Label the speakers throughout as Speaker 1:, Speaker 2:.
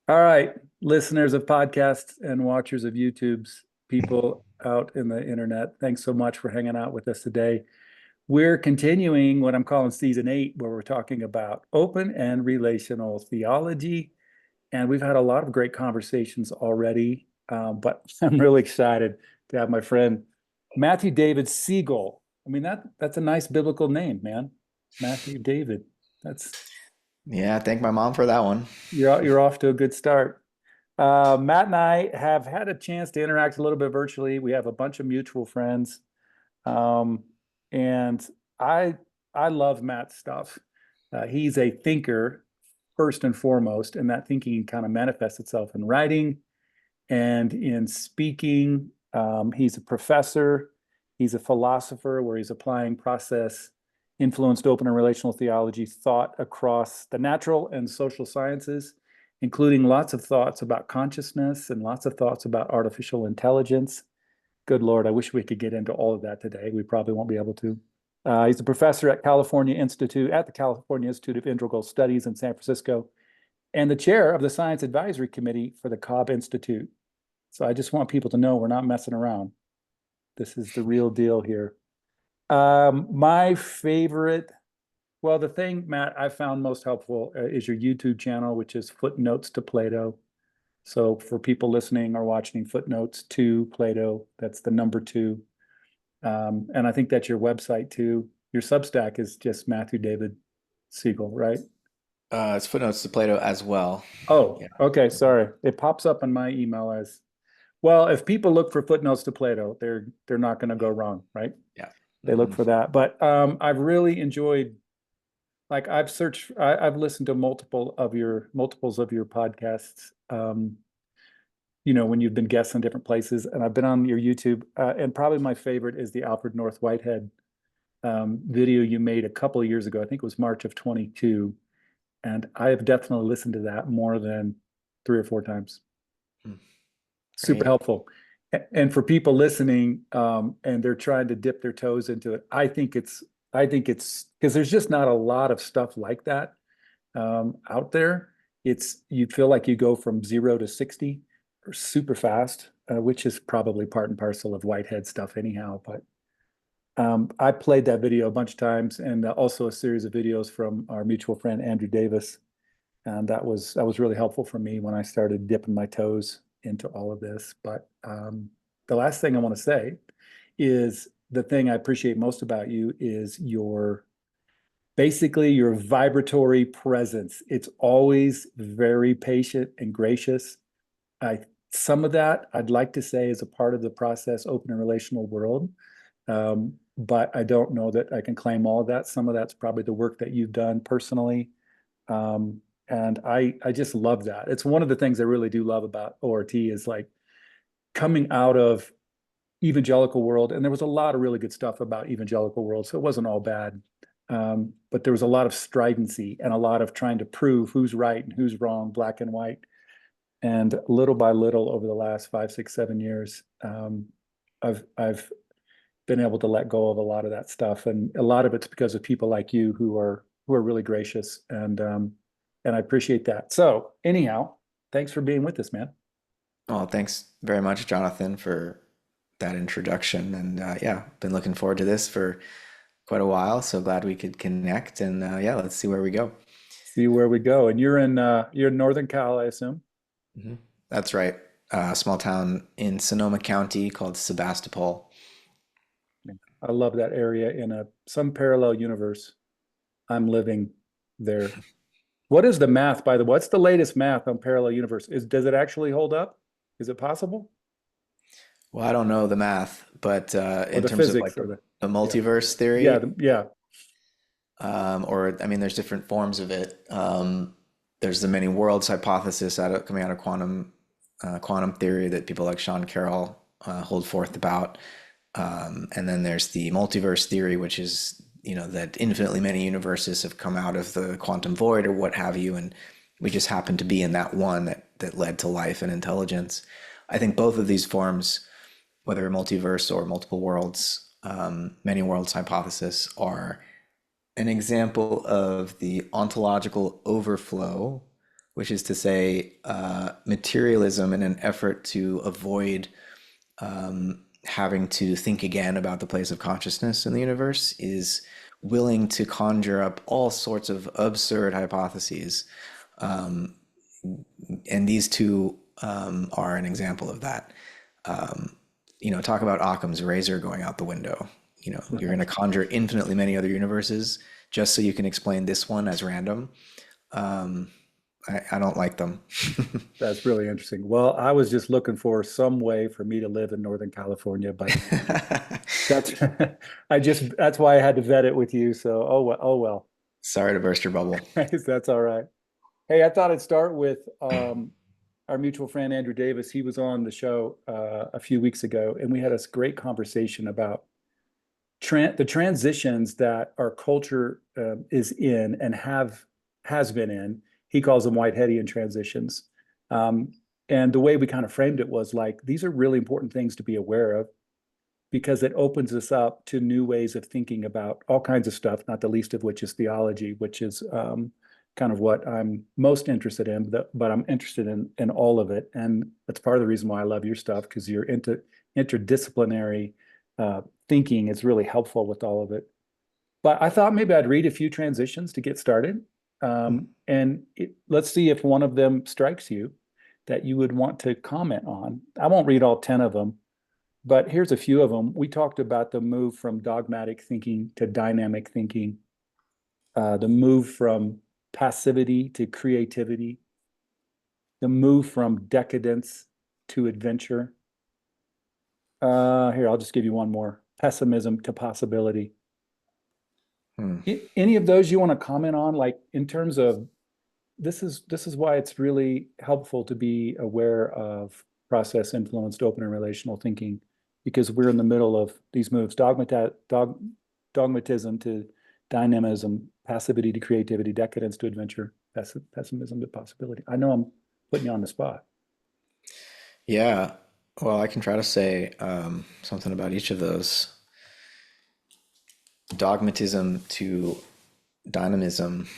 Speaker 1: All right, listeners of podcasts and watchers of YouTube's, people out in the internet, thanks so much for hanging out with us today. We're continuing what I'm calling season 8, where we're talking about open and relational theology. And we've had a lot of great conversations already, but I'm really excited to have my friend Matthew David Siegel. I mean, that's a nice biblical name, man. Matthew David. That's
Speaker 2: Yeah, thank my mom for that one.
Speaker 1: you're off to a good start. Matt and I have had a chance to interact a little bit virtually. We have a bunch of mutual friends, um, and I I love Matt's stuff. He's a thinker first and foremost, and that thinking kind of manifests itself in writing and in speaking. He's a professor. He's a philosopher where he's applying process influenced open and relational theology thought across the natural and social sciences, including lots of thoughts about consciousness and lots of thoughts about artificial intelligence. Good Lord, I wish we could get into all of that today. We probably won't be able to. He's a professor at the California Institute of Integral Studies in San Francisco, and the chair of the Science Advisory Committee for the Cobb Institute. So I just want people to know we're not messing around. This is the real deal here. My favorite, well, the thing, Matt, I found most helpful is your YouTube channel, which is Footnotes to Plato. So for people listening or watching, Footnotes to Plato, that's the number 2. And I think that's your website too. Your Substack is just Matthew David Siegel, right?
Speaker 2: It's footnotes to Plato as well.
Speaker 1: Oh,
Speaker 2: Yeah.
Speaker 1: okay. Sorry. It pops up on my email as well. If people look for Footnotes to Plato, they're not going to go wrong, right?
Speaker 2: Yeah.
Speaker 1: They look
Speaker 2: hmm
Speaker 1: for that. But I've really enjoyed, like I've listened to multiples of your podcasts. When you've been guests in different places, and I've been on your YouTube. And probably my favorite is the Alfred North Whitehead video you made a couple of years ago. I think it was March of 22. And I have definitely listened to that more than 3 or 4 times. Super
Speaker 2: Great.
Speaker 1: helpful. And for people listening, and they're trying to dip their toes into it, I think it's because there's just not a lot of stuff like that out there. You feel like you go from 0 to 60 or super fast, which is probably part and parcel of Whitehead stuff anyhow. But I played that video a bunch of times, and also a series of videos from our mutual friend Andrew Davis, and that was really helpful for me when I started dipping my toes into all of this. But the last thing I want to say is the thing I appreciate most about you is basically your vibratory presence. It's always very patient and gracious. I Some of that I'd like to say is a part of the process, open and relational world. But I don't know that I can claim all of that. Some of that's probably the work that you've done personally. And I just love that. It's one of the things I really do love about ORT is like coming out of evangelical world, and there was a lot of really good stuff about evangelical world, so it wasn't all bad. But there was a lot of stridency and a lot of trying to prove who's right and who's wrong, black and white. And little by little, over the last 5, 6, 7 years, I've been able to let go of a lot of that stuff, and a lot of it's because of people like you who are really gracious, and I appreciate that. So anyhow, thanks for being with us, man.
Speaker 2: Well, thanks very much, Jonathan, for that introduction. And yeah, been looking forward to this for quite a while. So glad we could connect. And yeah, let's see where we go.
Speaker 1: See where we go. And you're in Northern Cal, I assume.
Speaker 2: hmm That's right. Small town in Sonoma County called Sebastopol.
Speaker 1: I love that area in some parallel universe. I'm living there. What is the math, by the way? What's the latest math on parallel universe? Does it actually hold up? Is it possible?
Speaker 2: Well, I don't know the math, but
Speaker 1: Or
Speaker 2: in
Speaker 1: the
Speaker 2: terms of
Speaker 1: physics
Speaker 2: like
Speaker 1: or the
Speaker 2: the
Speaker 1: yeah.
Speaker 2: multiverse
Speaker 1: Yeah,
Speaker 2: theory,
Speaker 1: yeah.
Speaker 2: or I mean, there's different forms of it. There's the many worlds hypothesis coming out of quantum theory that people like Sean Carroll hold forth about, and then there's the multiverse theory, which is that infinitely many universes have come out of the quantum void or what have you, and we just happen to be in that one that led to life and intelligence. I think both of these forms, whether multiverse or multiple worlds, many worlds hypothesis, are an example of the ontological overflow which is to say, materialism in an effort to avoid having to think again about the place of consciousness in the universe is willing to conjure up all sorts of absurd hypotheses. And these two are an example of that. Talk about Occam's razor going out the window. You're going to
Speaker 1: Right.
Speaker 2: conjure infinitely many other universes just so you can explain this one as random. I don't like them.
Speaker 1: That's really interesting. Well, I was just looking for some way for me to live in Northern California, but that's that's why I had to vet it with you. So, oh well, oh well.
Speaker 2: Sorry to burst your bubble.
Speaker 1: That's all right. Hey, I thought I'd start with our mutual friend Andrew Davis. He was on the show a few weeks ago, and we had a great conversation about the transitions that our culture is in and has been in. He calls them Whiteheadian transitions. Um, and the way we kind of framed it was like, these are really important things to be aware of because it opens us up to new ways of thinking about all kinds of stuff, not the least of which is theology, which is kind of what I'm most interested in, but I'm interested in all of it. And that's part of the reason why I love your stuff, because you're into interdisciplinary thinking is really helpful with all of it. But I thought maybe I'd read a few transitions to get started. And let's see if one of them strikes you that you would want to comment on. I won't read all 10 of them, but here's a few of them. We talked about the move from dogmatic thinking to dynamic thinking, the move from passivity to creativity, the move from decadence to adventure. Here, I'll just give you one more. Pessimism to possibility.
Speaker 2: Hmm.
Speaker 1: Any of those you want to comment on, like in terms of this is why it's really helpful to be aware of process influenced open and relational thinking, because we're in the middle of these moves, dogmatism to dynamism, passivity to creativity, decadence to adventure, pessimism to possibility. I know I'm putting you on the spot.
Speaker 2: Yeah. Well, I can try to say something about each of those. Dogmatism to dynamism.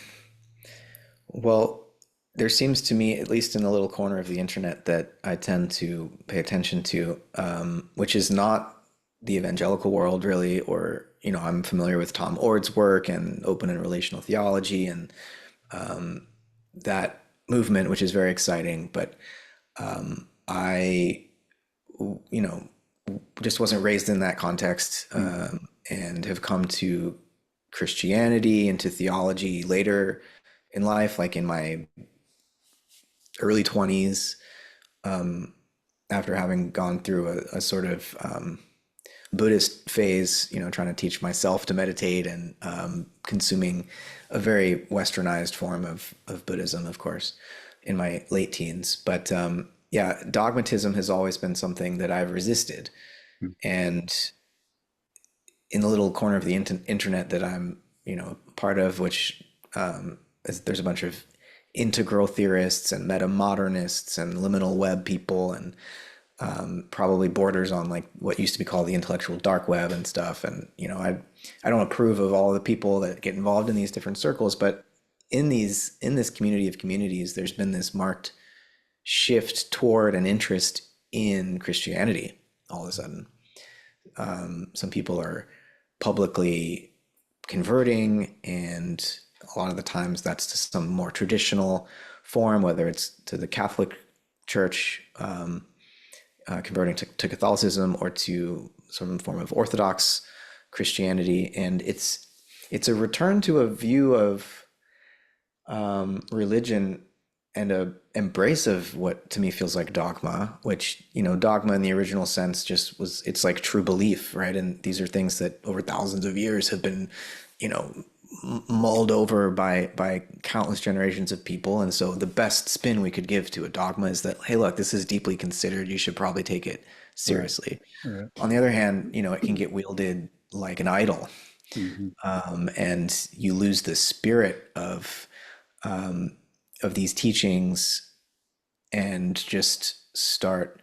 Speaker 2: Well, there seems to me, at least in a little corner of the internet, that I tend to pay attention to, which is not the evangelical world really, or, I'm familiar with Tom Ord's work and open and relational theology and that movement, which is very exciting. But I, you know, just wasn't raised in that context and have come to Christianity and to theology later in life, like in my early 20s, after having gone through a sort of Buddhist phase, trying to teach myself to meditate and consuming a very westernized form of Buddhism, of course, in my late teens. But yeah, dogmatism has always been something that I've resisted. And in the little corner of the internet that I'm, part of, which there's a bunch of integral theorists and meta modernists and liminal web people and probably borders on like what used to be called the intellectual dark web and stuff. And I don't approve of all the people that get involved in these different circles, but in this community of communities, there's been this marked shift toward an interest in Christianity all of a sudden. Some people are publicly converting, and a lot of the times that's to some more traditional form, whether it's to the Catholic Church, converting to Catholicism, or to some form of Orthodox Christianity. And it's a return to a view of religion and a embrace of what to me feels like dogma, which, dogma in the original sense just was, it's like true belief, right? And these are things that over thousands of years have been, mulled over by countless generations of people. And so the best spin we could give to a dogma is that, hey, look, this is deeply considered. You should probably take it
Speaker 1: Right.
Speaker 2: seriously.
Speaker 1: Right.
Speaker 2: On the other hand, it can get wielded like an idol,
Speaker 1: Mm-hmm.
Speaker 2: and you lose the spirit of these teachings and just start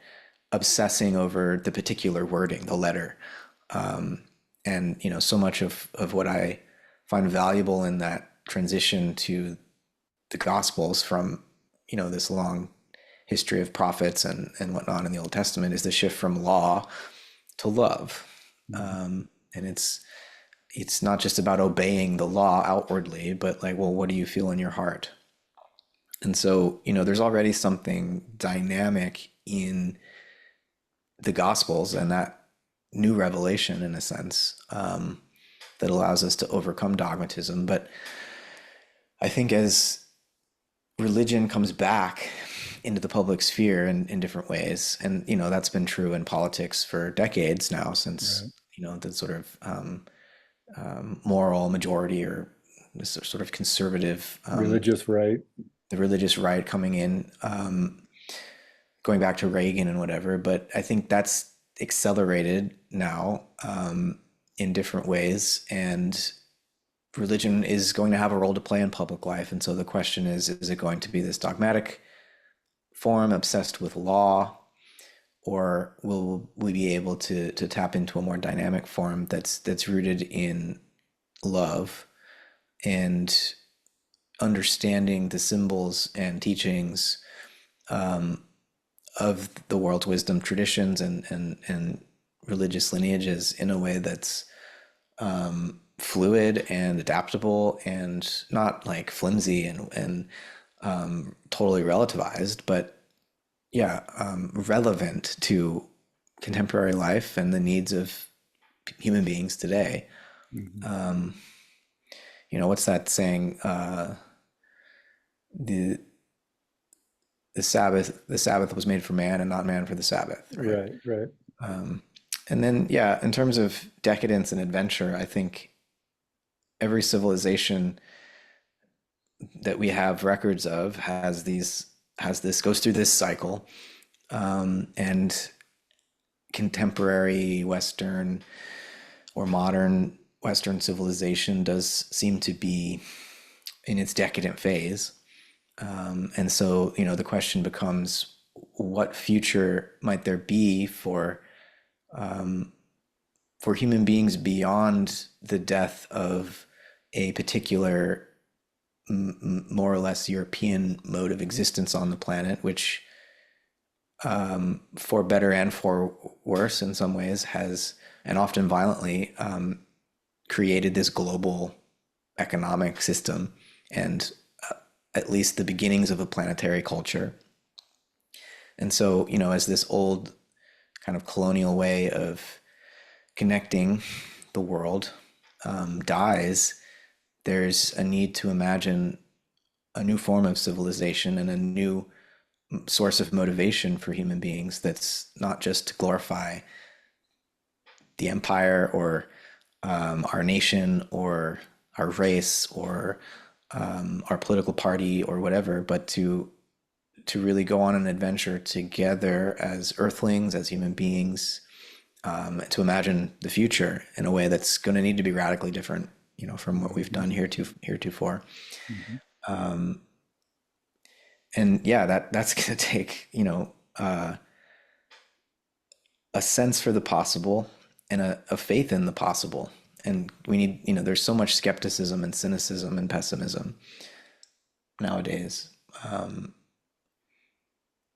Speaker 2: obsessing over the particular wording, the letter. And so much of what I find valuable in that transition to the Gospels from this long history of prophets and whatnot in the Old Testament, is the shift from law to love. And it's not just about obeying the law outwardly, but like, well, what do you feel in your heart? And so, there's already something dynamic in the Gospels and that new revelation, in a sense, that allows us to overcome dogmatism. But I think as religion comes back into the public sphere in different ways, and that's been true in politics for decades now, since the sort of moral majority, or this sort of conservative
Speaker 1: Religious right.
Speaker 2: the religious right coming in, going back to Reagan and whatever. But I think that's accelerated now in different ways, and religion is going to have a role to play in public life. And so the question is it going to be this dogmatic form obsessed with law, or will we be able to tap into a more dynamic form that's rooted in love and understanding the symbols and teachings of the world's wisdom traditions and religious lineages in a way that's fluid and adaptable, and not like flimsy and totally relativized, but relevant to contemporary life and the needs of human beings today. What's that saying? The Sabbath was made for man, and not man for the Sabbath.
Speaker 1: Right.
Speaker 2: And then, in terms of decadence and adventure, I think every civilization that we have records of goes through this cycle, and contemporary Western or modern Western civilization does seem to be in its decadent phase. And so, the question becomes, what future might there be for human beings beyond the death of a particular, more or less European mode of existence on the planet, which, for better and for worse in some ways, has, and often violently, created this global economic system and at least the beginnings of a planetary culture. And so, as this old kind of colonial way of connecting the world dies, there's a need to imagine a new form of civilization and a new source of motivation for human beings that's not just to glorify the empire or our nation or our race or our political party or whatever, but to really go on an adventure together as earthlings, as human beings, to imagine the future in a way that's going to need to be radically different, from what we've done heretofore. That's going to take, a sense for the possible and a faith in the possible. And we need, there's so much skepticism and cynicism and pessimism nowadays,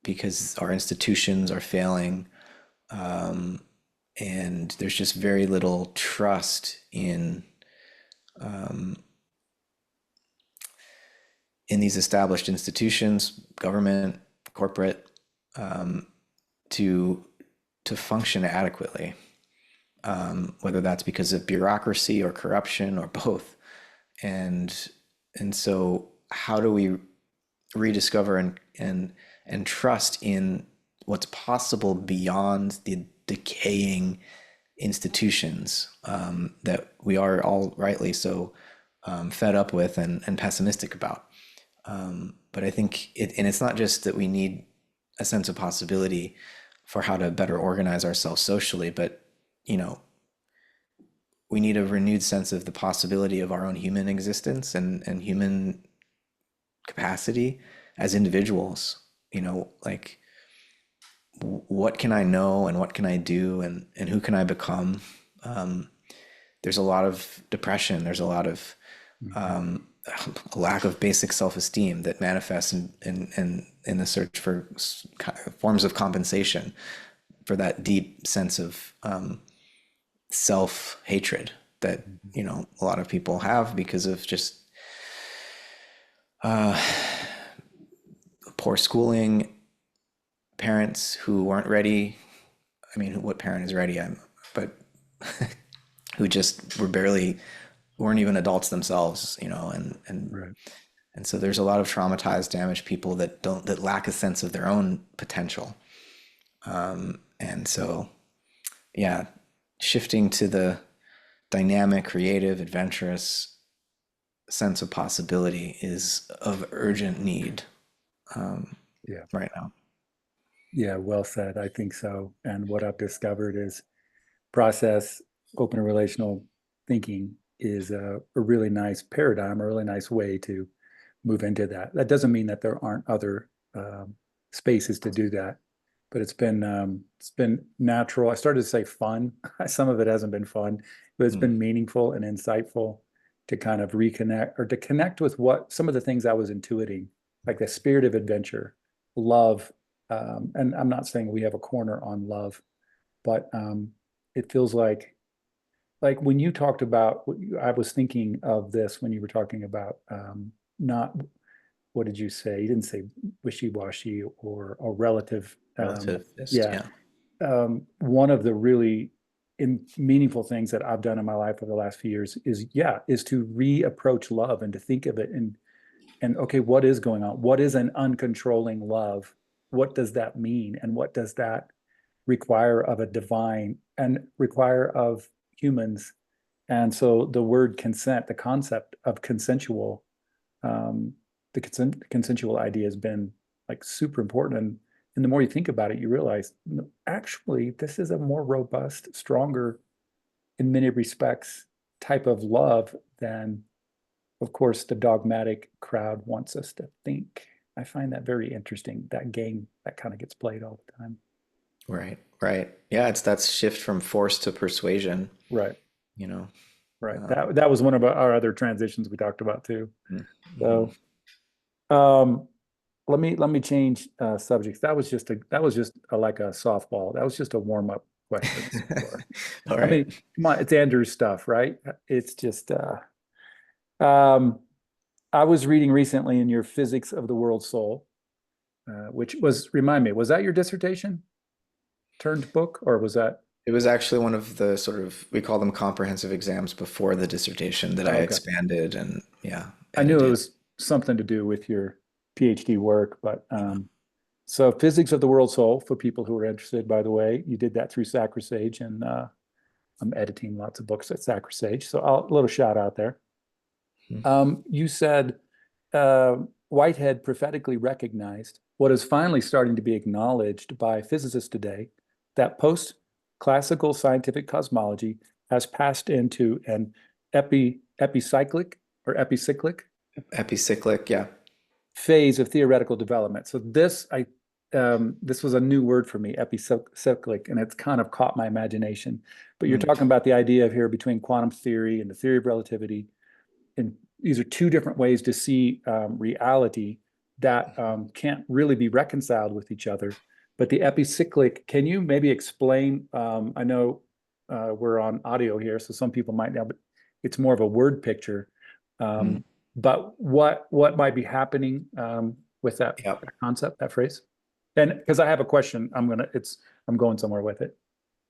Speaker 2: because our institutions are failing, and there's just very little trust in these established institutions, government, corporate, to function adequately. Whether that's because of bureaucracy or corruption or both. And so how do we rediscover and trust in what's possible beyond the decaying institutions that we are all rightly so fed up with and pessimistic about? But I think it's not just that we need a sense of possibility for how to better organize ourselves socially, but we need a renewed sense of the possibility of our own human existence and human capacity as individuals. Like, what can I know and what can I do and who can I become? There's a lot of depression. There's a lot of a lack of basic self-esteem that manifests in the search for forms of compensation for that deep sense of self-hatred that a lot of people have because of just poor schooling, parents who weren't ready. I mean, what parent is ready? But who just weren't even adults themselves,
Speaker 1: Right.
Speaker 2: and so there's a lot of traumatized, damaged people that lack a sense of their own potential. And so, yeah, shifting to the dynamic, creative, adventurous sense of possibility is of urgent need
Speaker 1: Yeah.
Speaker 2: right now.
Speaker 1: Yeah. Well said. I think so. And what I've discovered is process open and relational thinking is a really nice paradigm, a really nice way to move into that. That doesn't mean that there aren't other spaces to do that, but it's been natural. I started to say fun. Some of it hasn't been fun, but it's
Speaker 2: Mm,
Speaker 1: been meaningful and insightful to kind of reconnect or to connect with what some of the things I was intuiting, like the spirit of adventure, love. And I'm not saying we have a corner on love, but it feels like when you talked about, I was thinking of this when you were talking about not, what did you say? You didn't say wishy-washy or relative.
Speaker 2: relativist,
Speaker 1: Yeah.
Speaker 2: yeah.
Speaker 1: One of the really meaningful things that I've done in my life over the last few years is to reapproach love and to think of it and okay, what is going on? What is an uncontrolling love? What does that mean? And what does that require of a divine and require of humans? And so the word consent, the concept of consensual, um, consensual idea has been like super important. And the more you think about it, you realize no, actually this is a more robust, stronger, in many respects, type of love than, of course, the dogmatic crowd wants us to think. I find that very interesting. That game that kind of gets played all the time.
Speaker 2: Right, right. Yeah, it's that shift from force to persuasion,
Speaker 1: Right,
Speaker 2: you know.
Speaker 1: right.
Speaker 2: Um,
Speaker 1: That was one of our other transitions we talked about too.
Speaker 2: mhm.
Speaker 1: So um, let me change subjects. That was just like a softball. That was just a warm up question.
Speaker 2: All
Speaker 1: I
Speaker 2: right.
Speaker 1: mean, come on, it's Andrew's stuff, right? It's just um, I was reading recently in your Physics of the World Soul, which was remind me, was that your dissertation turned book, or was that?
Speaker 2: It was actually one of the sort of, we call them comprehensive exams before the dissertation that I
Speaker 1: Oh, okay,
Speaker 2: expanded and, yeah,
Speaker 1: I knew it
Speaker 2: edited.
Speaker 1: was something to do with your PhD work, but so Physics of the World Soul for people who are interested. By the way, you did that through Sacrisage, and I'm editing lots of books at Sacrisage, so a little shout out there.
Speaker 2: Hmm.
Speaker 1: You said uh, Whitehead prophetically recognized what is finally starting to be acknowledged by physicists today, that post-classical scientific cosmology has passed into an epicyclic or epicyclic
Speaker 2: Epicyclic, yeah.
Speaker 1: phase of theoretical development. So this was a new word for me, epicyclic, and it's kind of caught my imagination. But you're
Speaker 2: Mm,
Speaker 1: talking about the idea of here between quantum theory and the theory of relativity, and these are two different ways to see reality that can't really be reconciled with each other. But the epicyclic, can you maybe explain? I know we're on audio here, so some people might know, but it's more of a word picture.
Speaker 2: mm.
Speaker 1: Um, but what might be happening with
Speaker 2: Yep.
Speaker 1: that concept, that phrase? And because I have a question, I'm going somewhere with it.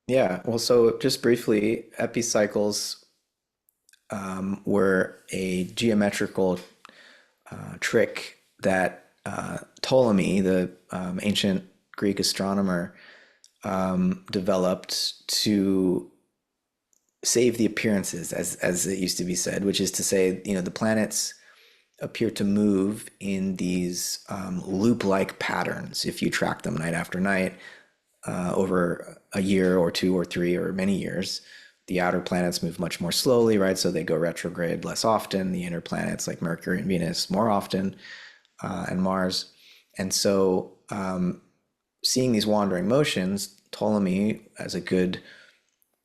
Speaker 2: Yeah. Well, so just briefly, epicycles were a geometrical trick that Ptolemy, the ancient Greek astronomer, developed to save the appearances, as it used to be said, which is to say, the planets appear to move in these loop-like patterns if you track them night after night over a year or two or three or many years. The outer planets move much more slowly, right? So they go retrograde less often. The inner planets, like Mercury and Venus, more often, and Mars. And so, seeing these wandering motions, Ptolemy, as a good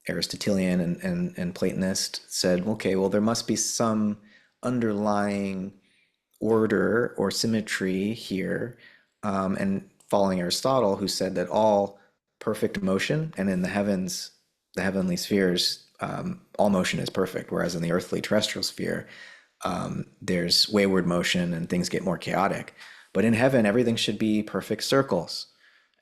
Speaker 2: Aristotelian and Platonist, said, okay, well, there must be some underlying order or symmetry here, and following Aristotle, who said that all perfect motion, and in the heavens, the heavenly spheres, all motion is perfect, whereas in the earthly terrestrial sphere, there's wayward motion and things get more chaotic. But in heaven, everything should be perfect circles.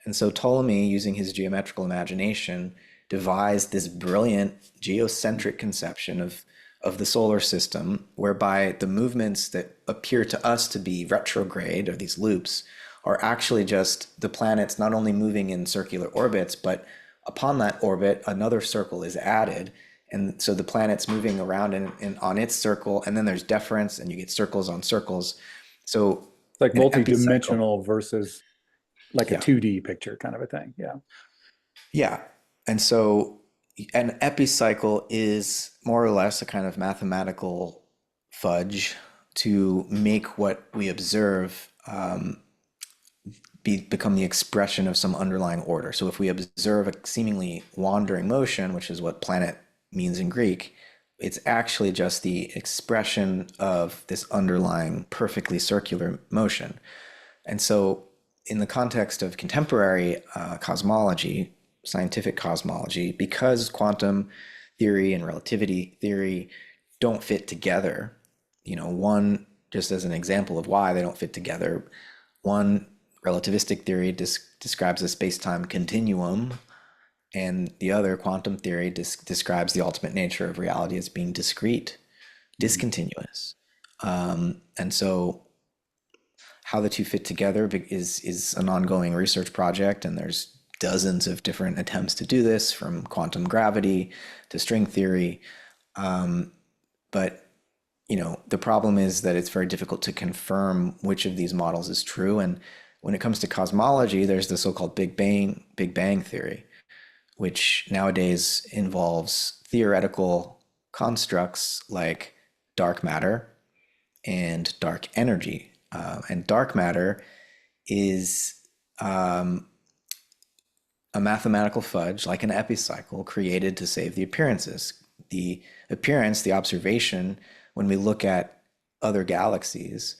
Speaker 2: And so Ptolemy, using his geometrical imagination, devised this brilliant geocentric conception of the solar system, whereby the movements that appear to us to be retrograde, or these loops, are actually just the planets not only moving in circular orbits, but upon that orbit, another circle is added. And so the planet's moving around in on its circle, and then there's deference, and you get circles on circles. So
Speaker 1: It's like
Speaker 2: an epicycle,
Speaker 1: multi-dimensional versus like a
Speaker 2: yeah,
Speaker 1: 2D picture kind of a thing. Yeah.
Speaker 2: yeah. And so an epicycle is more or less a kind of mathematical fudge to make what we observe become the expression of some underlying order. So if we observe a seemingly wandering motion, which is what planet means in Greek, it's actually just the expression of this underlying perfectly circular motion. And so in the context of contemporary cosmology, scientific cosmology, because quantum theory and relativity theory don't fit together, one, just as an example of why they don't fit together, one relativistic theory describes a space-time continuum, and the other, quantum theory, describes the ultimate nature of reality as being discrete, discontinuous. And so how the two fit together is an ongoing research project, and there's dozens of different attempts to do this, from quantum gravity to string theory. But the problem is that it's very difficult to confirm which of these models is true. And when it comes to cosmology, there's the so-called Big Bang theory, which nowadays involves theoretical constructs like dark matter and dark energy. And dark matter is a mathematical fudge, like an epicycle, created to save the appearances. The appearance, the observation, when we look at other galaxies,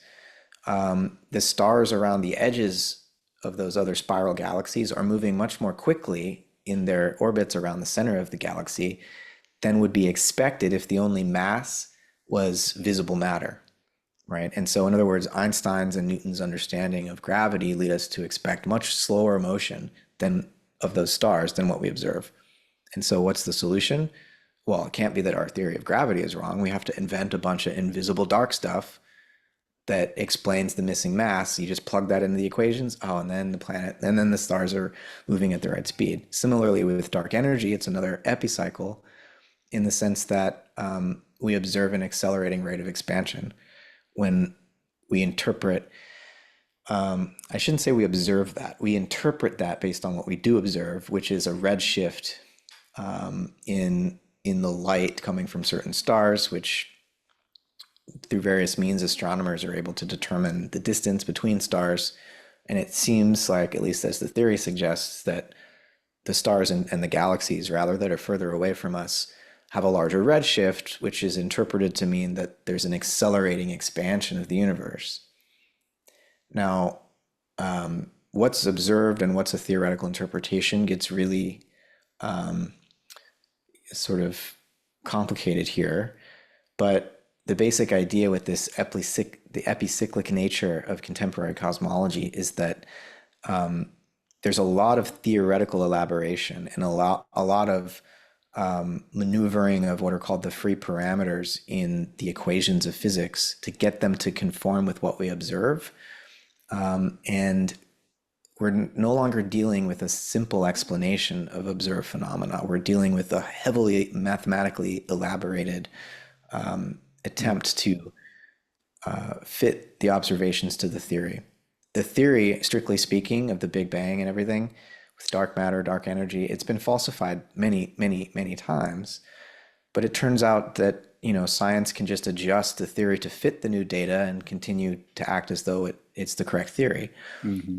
Speaker 2: the stars around the edges of those other spiral galaxies are moving much more quickly in their orbits around the center of the galaxy than would be expected if the only mass was visible matter, right? And so, in other words, Einstein's and Newton's understanding of gravity lead us to expect much slower motion than of those stars than what we observe. And so, what's the solution? Well, it can't be that our theory of gravity is wrong. We have to invent a bunch of invisible dark stuff that explains the missing mass. You just plug that into the equations. Oh, and then the planet, and then the stars are moving at the right speed. Similarly, with dark energy, it's another epicycle in the sense that we observe an accelerating rate of expansion when we interpret. I shouldn't say we observe that. We interpret that based on what we do observe, which is a redshift in the light coming from certain stars, which through various means, astronomers are able to determine the distance between stars. And it seems like, at least as the theory suggests, that the stars and the galaxies, rather, that are further away from us have a larger redshift, which is interpreted to mean that there's an accelerating expansion of the universe. Now, what's observed and what's a theoretical interpretation gets really sort of complicated here. But the basic idea with this the epicyclic nature of contemporary cosmology is that there's a lot of theoretical elaboration and a lot of maneuvering of what are called the free parameters in the equations of physics to get them to conform with what we observe. And we're no longer dealing with a simple explanation of observed phenomena. We're dealing with a heavily mathematically elaborated attempt to fit the observations to the theory. The theory, strictly speaking, of the Big Bang and everything, with dark matter, dark energy, it's been falsified many, many, many times. But it turns out that science can just adjust the theory to fit the new data and continue to act as though it's the correct theory.
Speaker 1: Mm-hmm.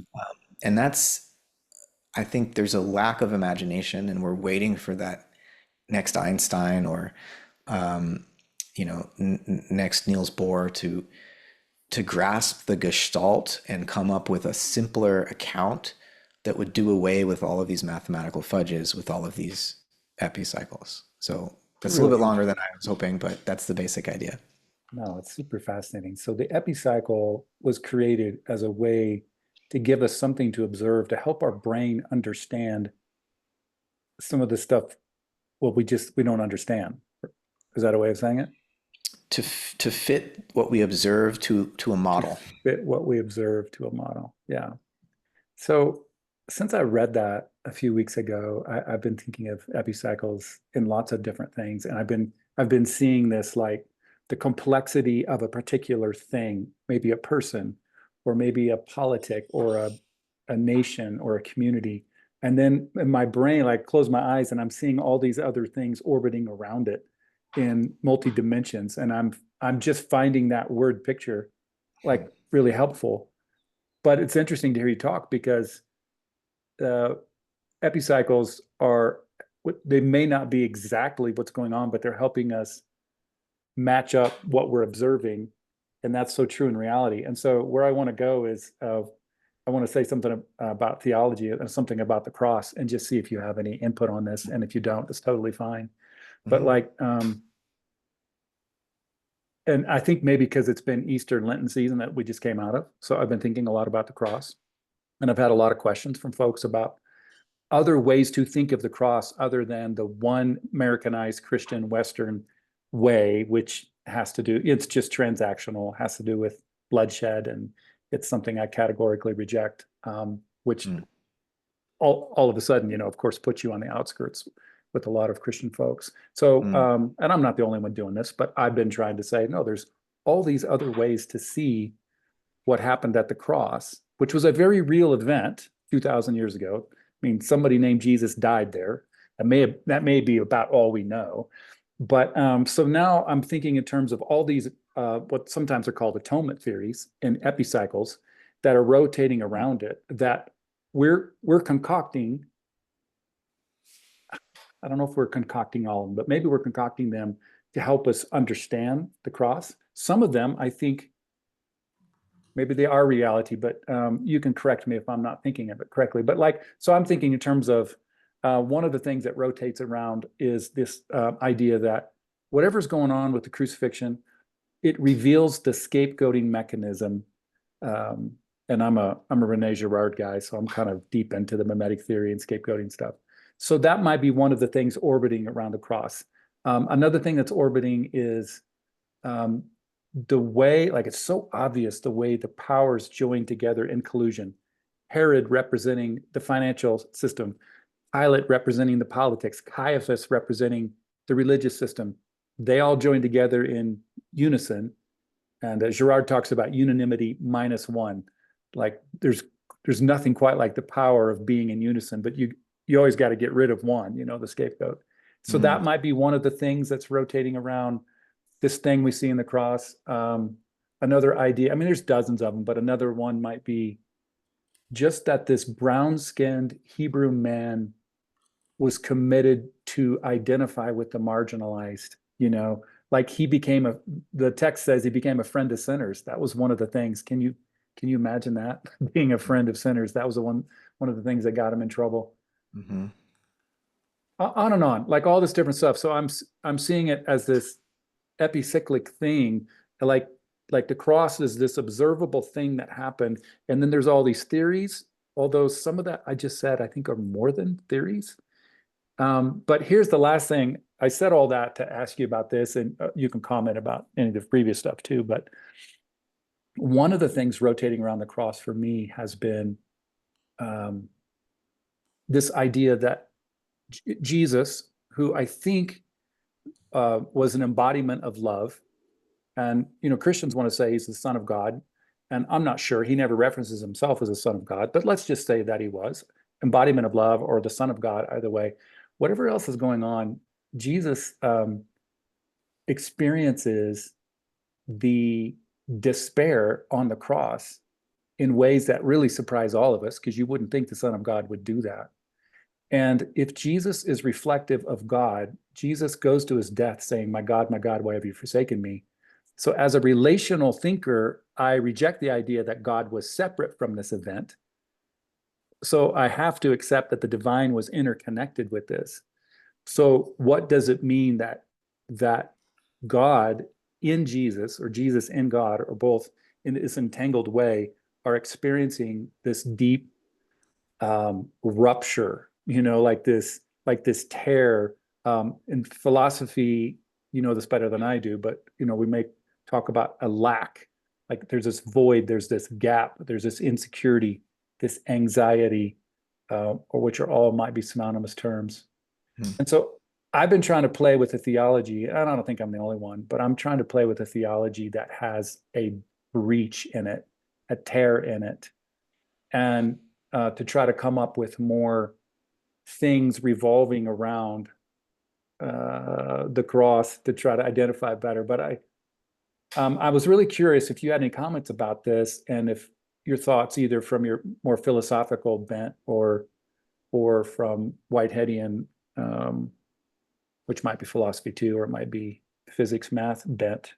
Speaker 2: And I think there's a lack of imagination, and we're waiting for that next Einstein or next Niels Bohr to grasp the gestalt and come up with a simpler account that would do away with all of these mathematical fudges with all of these epicycles. So that's a little
Speaker 1: Really
Speaker 2: bit longer than
Speaker 1: interesting.
Speaker 2: I was hoping, but that's the basic idea.
Speaker 1: No, it's super fascinating. So the epicycle was created as a way to give us something to observe to help our brain understand some of the stuff, well, we don't understand. Is that a way of saying it?
Speaker 2: To fit what we observe to a
Speaker 1: To
Speaker 2: model.
Speaker 1: fit what we observe to a model. Yeah. So since I read that a few weeks ago, I've been thinking of epicycles in lots of different things, and I've been seeing this like the complexity of a particular thing, maybe a person, or maybe a politic, or a nation, or a community, and then in my brain, like close my eyes, and I'm seeing all these other things orbiting around it in multi dimensions, and I'm just finding that word picture like really helpful. But it's interesting to hear you talk because uh, epicycles are, they may not be exactly what's going on, but they're helping us match up what we're observing. And that's so true in reality. And so where I want to go is I want to say something about theology and something about the cross and just see if you have any input on this. And if you don't, it's totally fine. But
Speaker 2: Mhm.
Speaker 1: like, and I think maybe because it's been Easter and Lenten season that we just came out of. So I've been thinking a lot about the cross. And I've had a lot of questions from folks about other ways to think of the cross other than the one Americanized Christian Western way, which has to do, it's just transactional, has to do with bloodshed. And it's something I categorically reject, which
Speaker 2: Mm.
Speaker 1: all of a sudden, of course, puts you on the outskirts with a lot of Christian folks. So,
Speaker 2: Mm.
Speaker 1: and I'm not the only one doing this, but I've been trying to say, no, there's all these other ways to see what happened at the cross, which was a very real event 2,000 years ago. I mean, somebody named Jesus died there. That may be about all we know. But so now I'm thinking in terms of all these what sometimes are called atonement theories and epicycles that are rotating around it that we're concocting. I don't know if we're concocting all of them, but maybe we're concocting them to help us understand the cross. Some of them, I think, maybe they are reality, but you can correct me if I'm not thinking of it correctly. But like, so I'm thinking in terms of one of the things that rotates around is this idea that whatever's going on with the crucifixion, it reveals the scapegoating mechanism. Um, and I'm a Rene Girard guy, so I'm kind of deep into the mimetic theory and scapegoating stuff. So that might be one of the things orbiting around the cross. Another thing that's orbiting is um, the way, like it's so obvious the way the powers join together in collusion. Herod representing the financial system, Pilate representing the politics, Caiaphas representing the religious system. They all join together in unison. And Girard talks about unanimity minus one. Like there's nothing quite like the power of being in unison, but you always got to get rid of one, the scapegoat. So
Speaker 2: Mm.
Speaker 1: that might be one of the things that's rotating around this thing we see in the cross. Another idea, I mean, there's dozens of them, but another one might be just that this brown-skinned Hebrew man was committed to identify with the marginalized, like the text says he became a friend of sinners. That was one of the things. Can you imagine that? Being a friend of sinners? That was one of the things that got him in trouble.
Speaker 2: Mhm.
Speaker 1: On and on, like all this different stuff. So I'm seeing it as this epicyclic thing, like like the cross is this observable thing that happened, and then there's all these theories. Although some of that I just said I think are more than theories. But here's the last thing. I said all that to ask you about this, and you can comment about any of the previous stuff too. But one of the things rotating around the cross for me has been um, this idea that Jesus, who I think was an embodiment of love. And Christians want to say he's the Son of God, and I'm not sure. He never references himself as a Son of God, but let's just say that he was embodiment of love or the Son of God. Either way, whatever else is going on, Jesus experiences the despair on the cross in ways that really surprise all of us because you wouldn't think the Son of God would do that. And if Jesus is reflective of God, Jesus goes to his death saying, my God, why have you forsaken me? So as a relational thinker, I reject the idea that God was separate from this event. So I have to accept that the divine was interconnected with this. So what does it mean that God in Jesus or Jesus in God or both in this entangled way are experiencing this deep rupture, like this tear. In philosophy, you know this better than I do, but we may talk about a lack. Like there's this void, there's this gap, there's this insecurity, this anxiety, or which are all might be synonymous terms.
Speaker 2: Hmm.
Speaker 1: And so I've been trying to play with a theology. I don't think I'm the only one, but I'm trying to play with a theology that has a breach in it, a tear in it, and to try to come up with more things revolving around the cross to try to identify better. But I was really curious if you had any comments about this, and if your thoughts, either from your more philosophical bent or from Whiteheadian, um, which might be philosophy too, or it might be physics, math bent.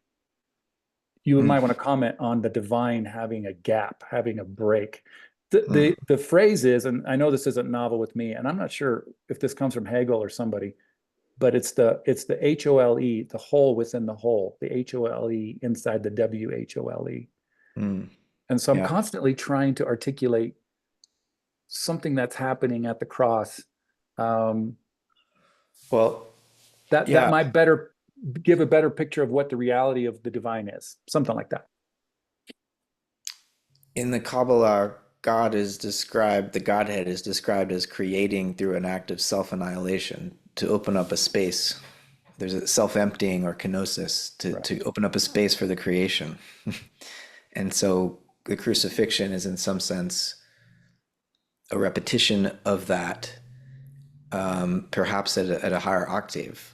Speaker 1: You
Speaker 2: Hmm.
Speaker 1: might want to comment on the divine having a gap, having a break. The,
Speaker 2: Hmm.
Speaker 1: the the phrase is, and I know this isn't novel with me, and I'm not sure if this comes from Hegel or somebody, but it's the HOLE, the whole within the whole, the HOLE inside the WHOLE.
Speaker 2: Hmm.
Speaker 1: And so I'm
Speaker 2: Yeah.
Speaker 1: constantly trying to articulate something that's happening at the cross, um,
Speaker 2: Well,
Speaker 1: that
Speaker 2: yeah.
Speaker 1: might better give a better picture of what the reality of the divine is, something like that.
Speaker 2: In the Kabbalah, God is described, the Godhead is described as creating through an act of self-annihilation to open up a space. There's a self-emptying or kenosis
Speaker 1: Right.
Speaker 2: to open up a space for the creation. And so the crucifixion is in some sense a repetition of that, perhaps at a higher octave.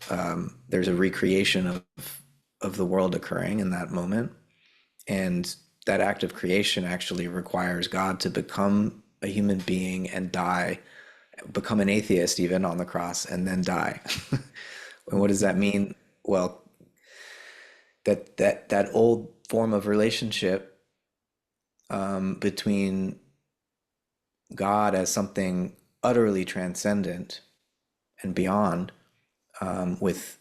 Speaker 2: There's a recreation of the world occurring in that moment. And that act of creation actually requires God to become a human being and die, become an atheist even on the cross, and then die. And what does that mean? Well, that old form of relationship, between God as something utterly transcendent and beyond, with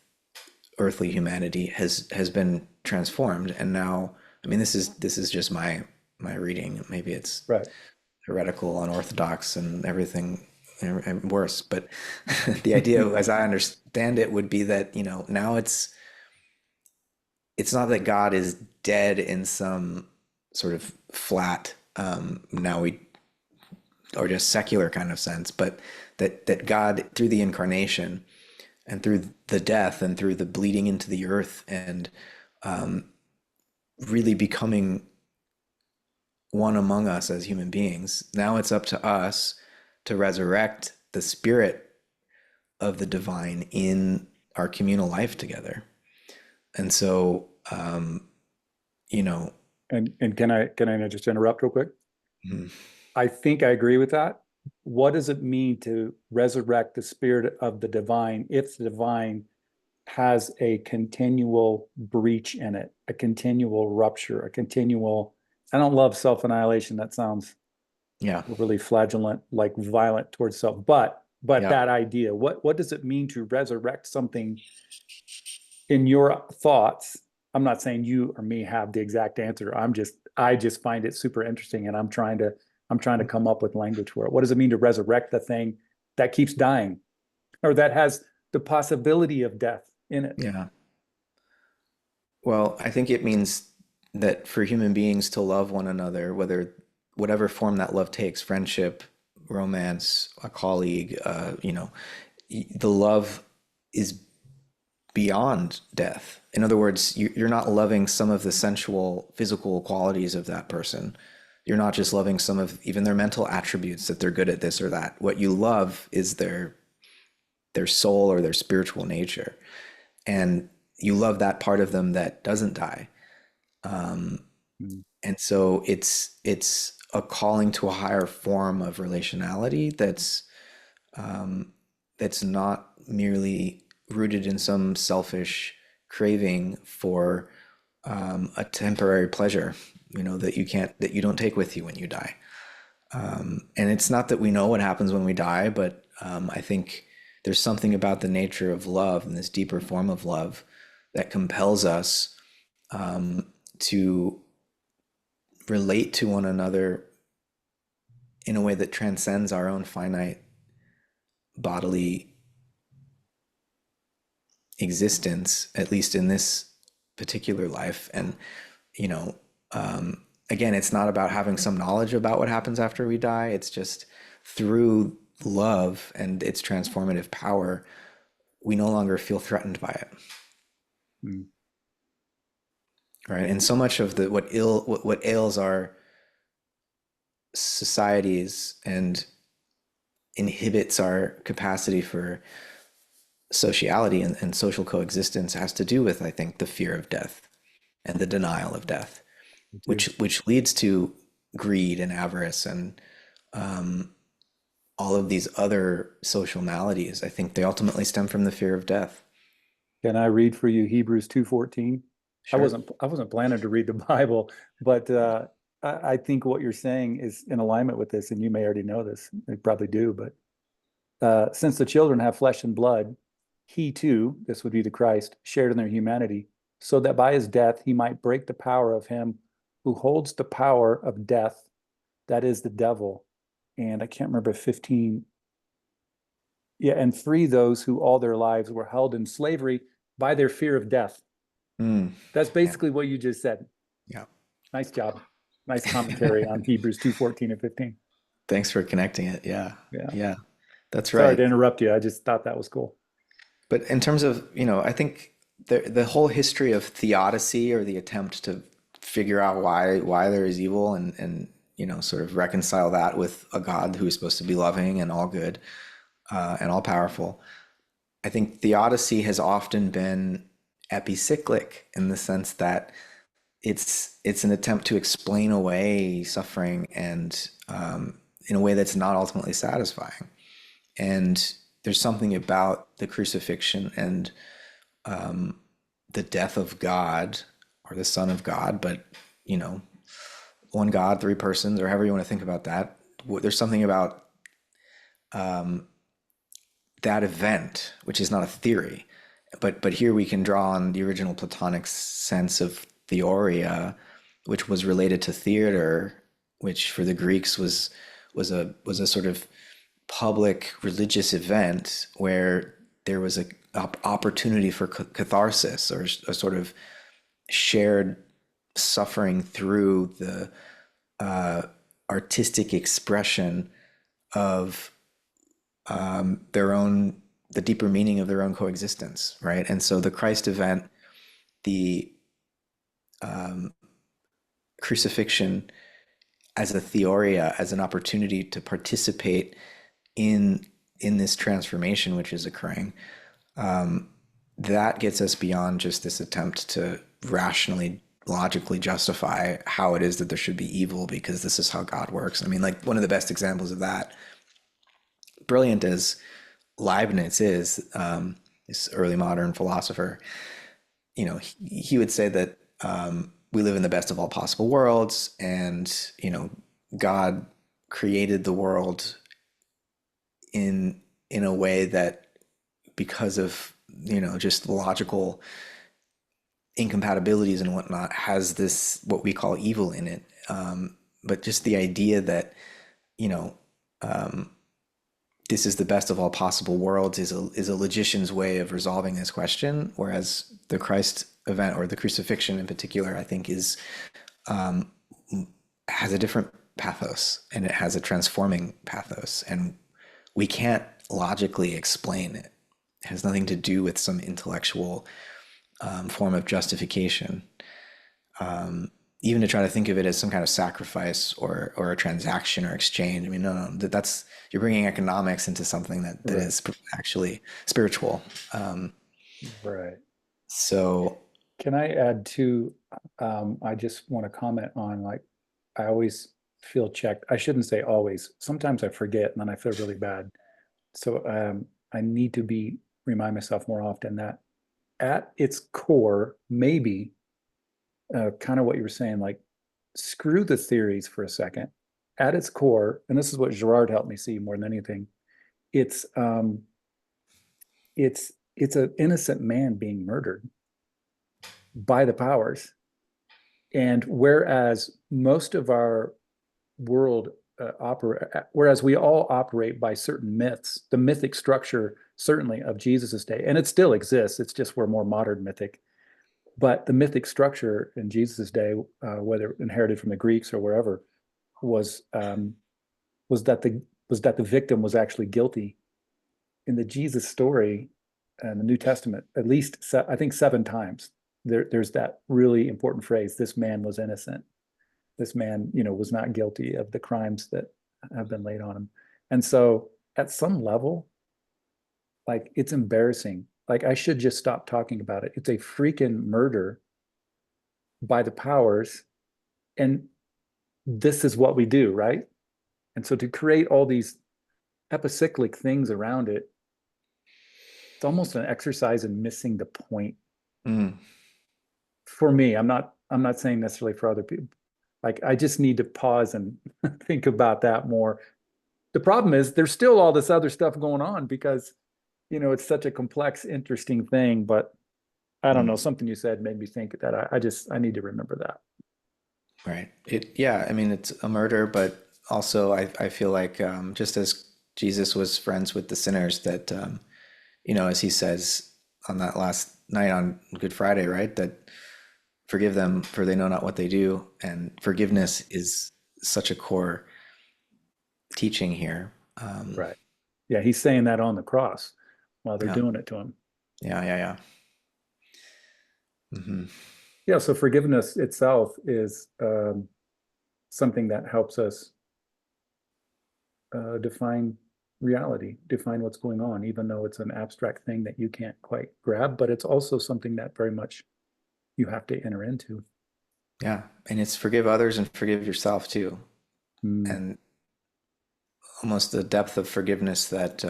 Speaker 2: earthly humanity has been transformed. And now, I mean, this is just my reading. Maybe it's
Speaker 1: Right.
Speaker 2: heretical, unorthodox, and everything and worse. But the idea, as I understand it, would be that now it's not that God is dead in some sort of flat, now we or just secular kind of sense, but that God, through the incarnation and through the death and through the bleeding into the earth and really becoming one among us as human beings, now it's up to us to resurrect the spirit of the divine in our communal life together. And so, you know,
Speaker 1: And can I just interrupt real quick?
Speaker 2: mm,
Speaker 1: I think I agree with that. What does it mean to resurrect the spirit of the divine if the divine has a continual breach in it, a continual rupture, a continual, I don't love self-annihilation. That sounds
Speaker 2: yeah,
Speaker 1: really flagellant, like violent towards self. But
Speaker 2: yeah,
Speaker 1: that idea, what does it mean to resurrect something in your thoughts? I'm not saying you or me have the exact answer. I just find it super interesting, and I'm trying to come up with language for it. What does it mean to resurrect the thing that keeps dying or that has the possibility of death in it?
Speaker 2: yeah. Well, I think it means that for human beings to love one another, whatever form that love takes, friendship, romance, a colleague, the love is beyond death. In other words, you're not loving some of the sensual, physical qualities of that person. You're not just loving some of even their mental attributes that they're good at this or that. What you love is their soul or their spiritual nature, and you love that part of them that doesn't die.
Speaker 1: Mm.
Speaker 2: And so it's a calling to a higher form of relationality that's that's not merely rooted in some selfish craving for a temporary pleasure, that you don't take with you when you die. And it's not that we know what happens when we die, but I think there's something about the nature of love and this deeper form of love that compels us to relate to one another in a way that transcends our own finite bodily existence, at least in this particular life. And, you know, again, it's not about having some knowledge about what happens after we die. It's just through love and its transformative power, we no longer feel threatened by it.
Speaker 1: Mm.
Speaker 2: Right. And so much of what ails our societies and inhibits our capacity for sociality and social coexistence has to do with, I think, the fear of death and the denial of death,
Speaker 1: Me too.
Speaker 2: which leads to greed and avarice and all of these other social maladies. I think they ultimately stem from the fear of death.
Speaker 1: Can I read for you Hebrews 2:14? I
Speaker 2: Sure.
Speaker 1: wasn't planning to read the Bible, but I think what you're saying is in alignment with this, and you may already know this. You probably do, but since the children have flesh and blood, he too, this would be the Christ, shared in their humanity, so that by his death he might break the power of him who holds the power of death, that is the devil. And I can't remember 15. Yeah, and free those who all their lives were held in slavery by their fear of death.
Speaker 2: Mm.
Speaker 1: That's
Speaker 2: Yeah.
Speaker 1: basically what you just said.
Speaker 2: Yeah.
Speaker 1: Nice job. Nice commentary on Hebrews 2:14 and 15.
Speaker 2: Thanks for connecting it. Yeah.
Speaker 1: Yeah.
Speaker 2: Yeah. That's
Speaker 1: Sorry to
Speaker 2: right.
Speaker 1: interrupt you. I just thought that was cool.
Speaker 2: But in terms of, I think the whole history of theodicy, or the attempt to figure out why there is evil, and sort of reconcile that with a God who is supposed to be loving and all good, and all powerful. I think theodicy has often been epicyclic in the sense that it's an attempt to explain away suffering, and in a way that's not ultimately satisfying. And there's something about the crucifixion and the death of God, or the Son of God, but one God, three persons, or however you want to think about that. There's something about that event, which is not a theory, but here we can draw on the original Platonic sense of theoria, which was related to theater, which for the Greeks was a sort of public religious event where there was a opportunity for catharsis, or a sort of shared suffering through the artistic expression of the deeper meaning of their own coexistence, right? And so the Christ event, the crucifixion as a theoria, as an opportunity to participate in this transformation which is occurring, that gets us beyond just this attempt to rationally, logically justify how it is that there should be evil because this is how God works. I mean, like, one of the best examples of that, brilliant as Leibniz is, this early modern philosopher, he would say that we live in the best of all possible worlds, and God created the world in a way that, because of just logical incompatibilities and whatnot, has this what we call evil in it. But just the idea that you know this is the best of all possible worlds is a logician's way of resolving this question, whereas the Christ event, or the crucifixion in particular, I think has a different pathos, and it has a transforming pathos, and we can't logically explain it. It has nothing to do with some intellectual form of justification. Even to try to think of it as some kind of sacrifice, or a transaction or exchange. I mean, no, that's you're bringing economics into something that
Speaker 1: Right.
Speaker 2: is actually spiritual.
Speaker 1: Right.
Speaker 2: So
Speaker 1: Can I add to, I just want to comment on, like, I always feel checked. I shouldn't say always. Sometimes I forget and then I feel really bad. So I need to remind myself more often that at its core, maybe kind of what you were saying, like screw the theories for a second. At its core, and this is what Gerard helped me see more than anything, it's it's an innocent man being murdered by the powers. And whereas most of our world whereas we all operate by certain myths, the mythic structure certainly of Jesus's day, and it still exists. It's just we're more modern mythic. But the mythic structure in Jesus's day, whether inherited from the Greeks or wherever, was was that the victim was actually guilty. In the Jesus story in the New Testament, at least I think 7 times, there's that really important phrase: "This man was innocent. This man, was not guilty of the crimes that have been laid on him." And so, at some level, like it's embarrassing. Like I should just stop talking about it. It's a freaking murder by the powers, and this is what we do, right? And so to create all these epicyclic things around it, it's almost an exercise in missing the point.
Speaker 2: Mm.
Speaker 1: For me, I'm not saying necessarily for other people. Like I just need to pause and think about that more. The problem is there's still all this other stuff going on because it's such a complex, interesting thing. But I don't know,
Speaker 2: Mm.
Speaker 1: something you said made me think that I need to remember that.
Speaker 2: Right. Yeah, I mean, it's a murder, but also I feel like just as Jesus was friends with the sinners, that, as he says on that last night on Good Friday, right? That forgive them for they know not what they do. And forgiveness is such a core teaching here.
Speaker 1: Right. Yeah, he's saying that on the cross while they're
Speaker 2: Yeah,
Speaker 1: doing it to him.
Speaker 2: yeah, yeah, yeah.
Speaker 1: Yeah, so forgiveness itself is something that helps us define reality, define what's going on, even though it's an abstract thing that you can't quite grab, but it's also something that very much you have to enter into.
Speaker 2: Yeah. And it's forgive others and forgive yourself too.
Speaker 1: Mm.
Speaker 2: And almost the depth of forgiveness that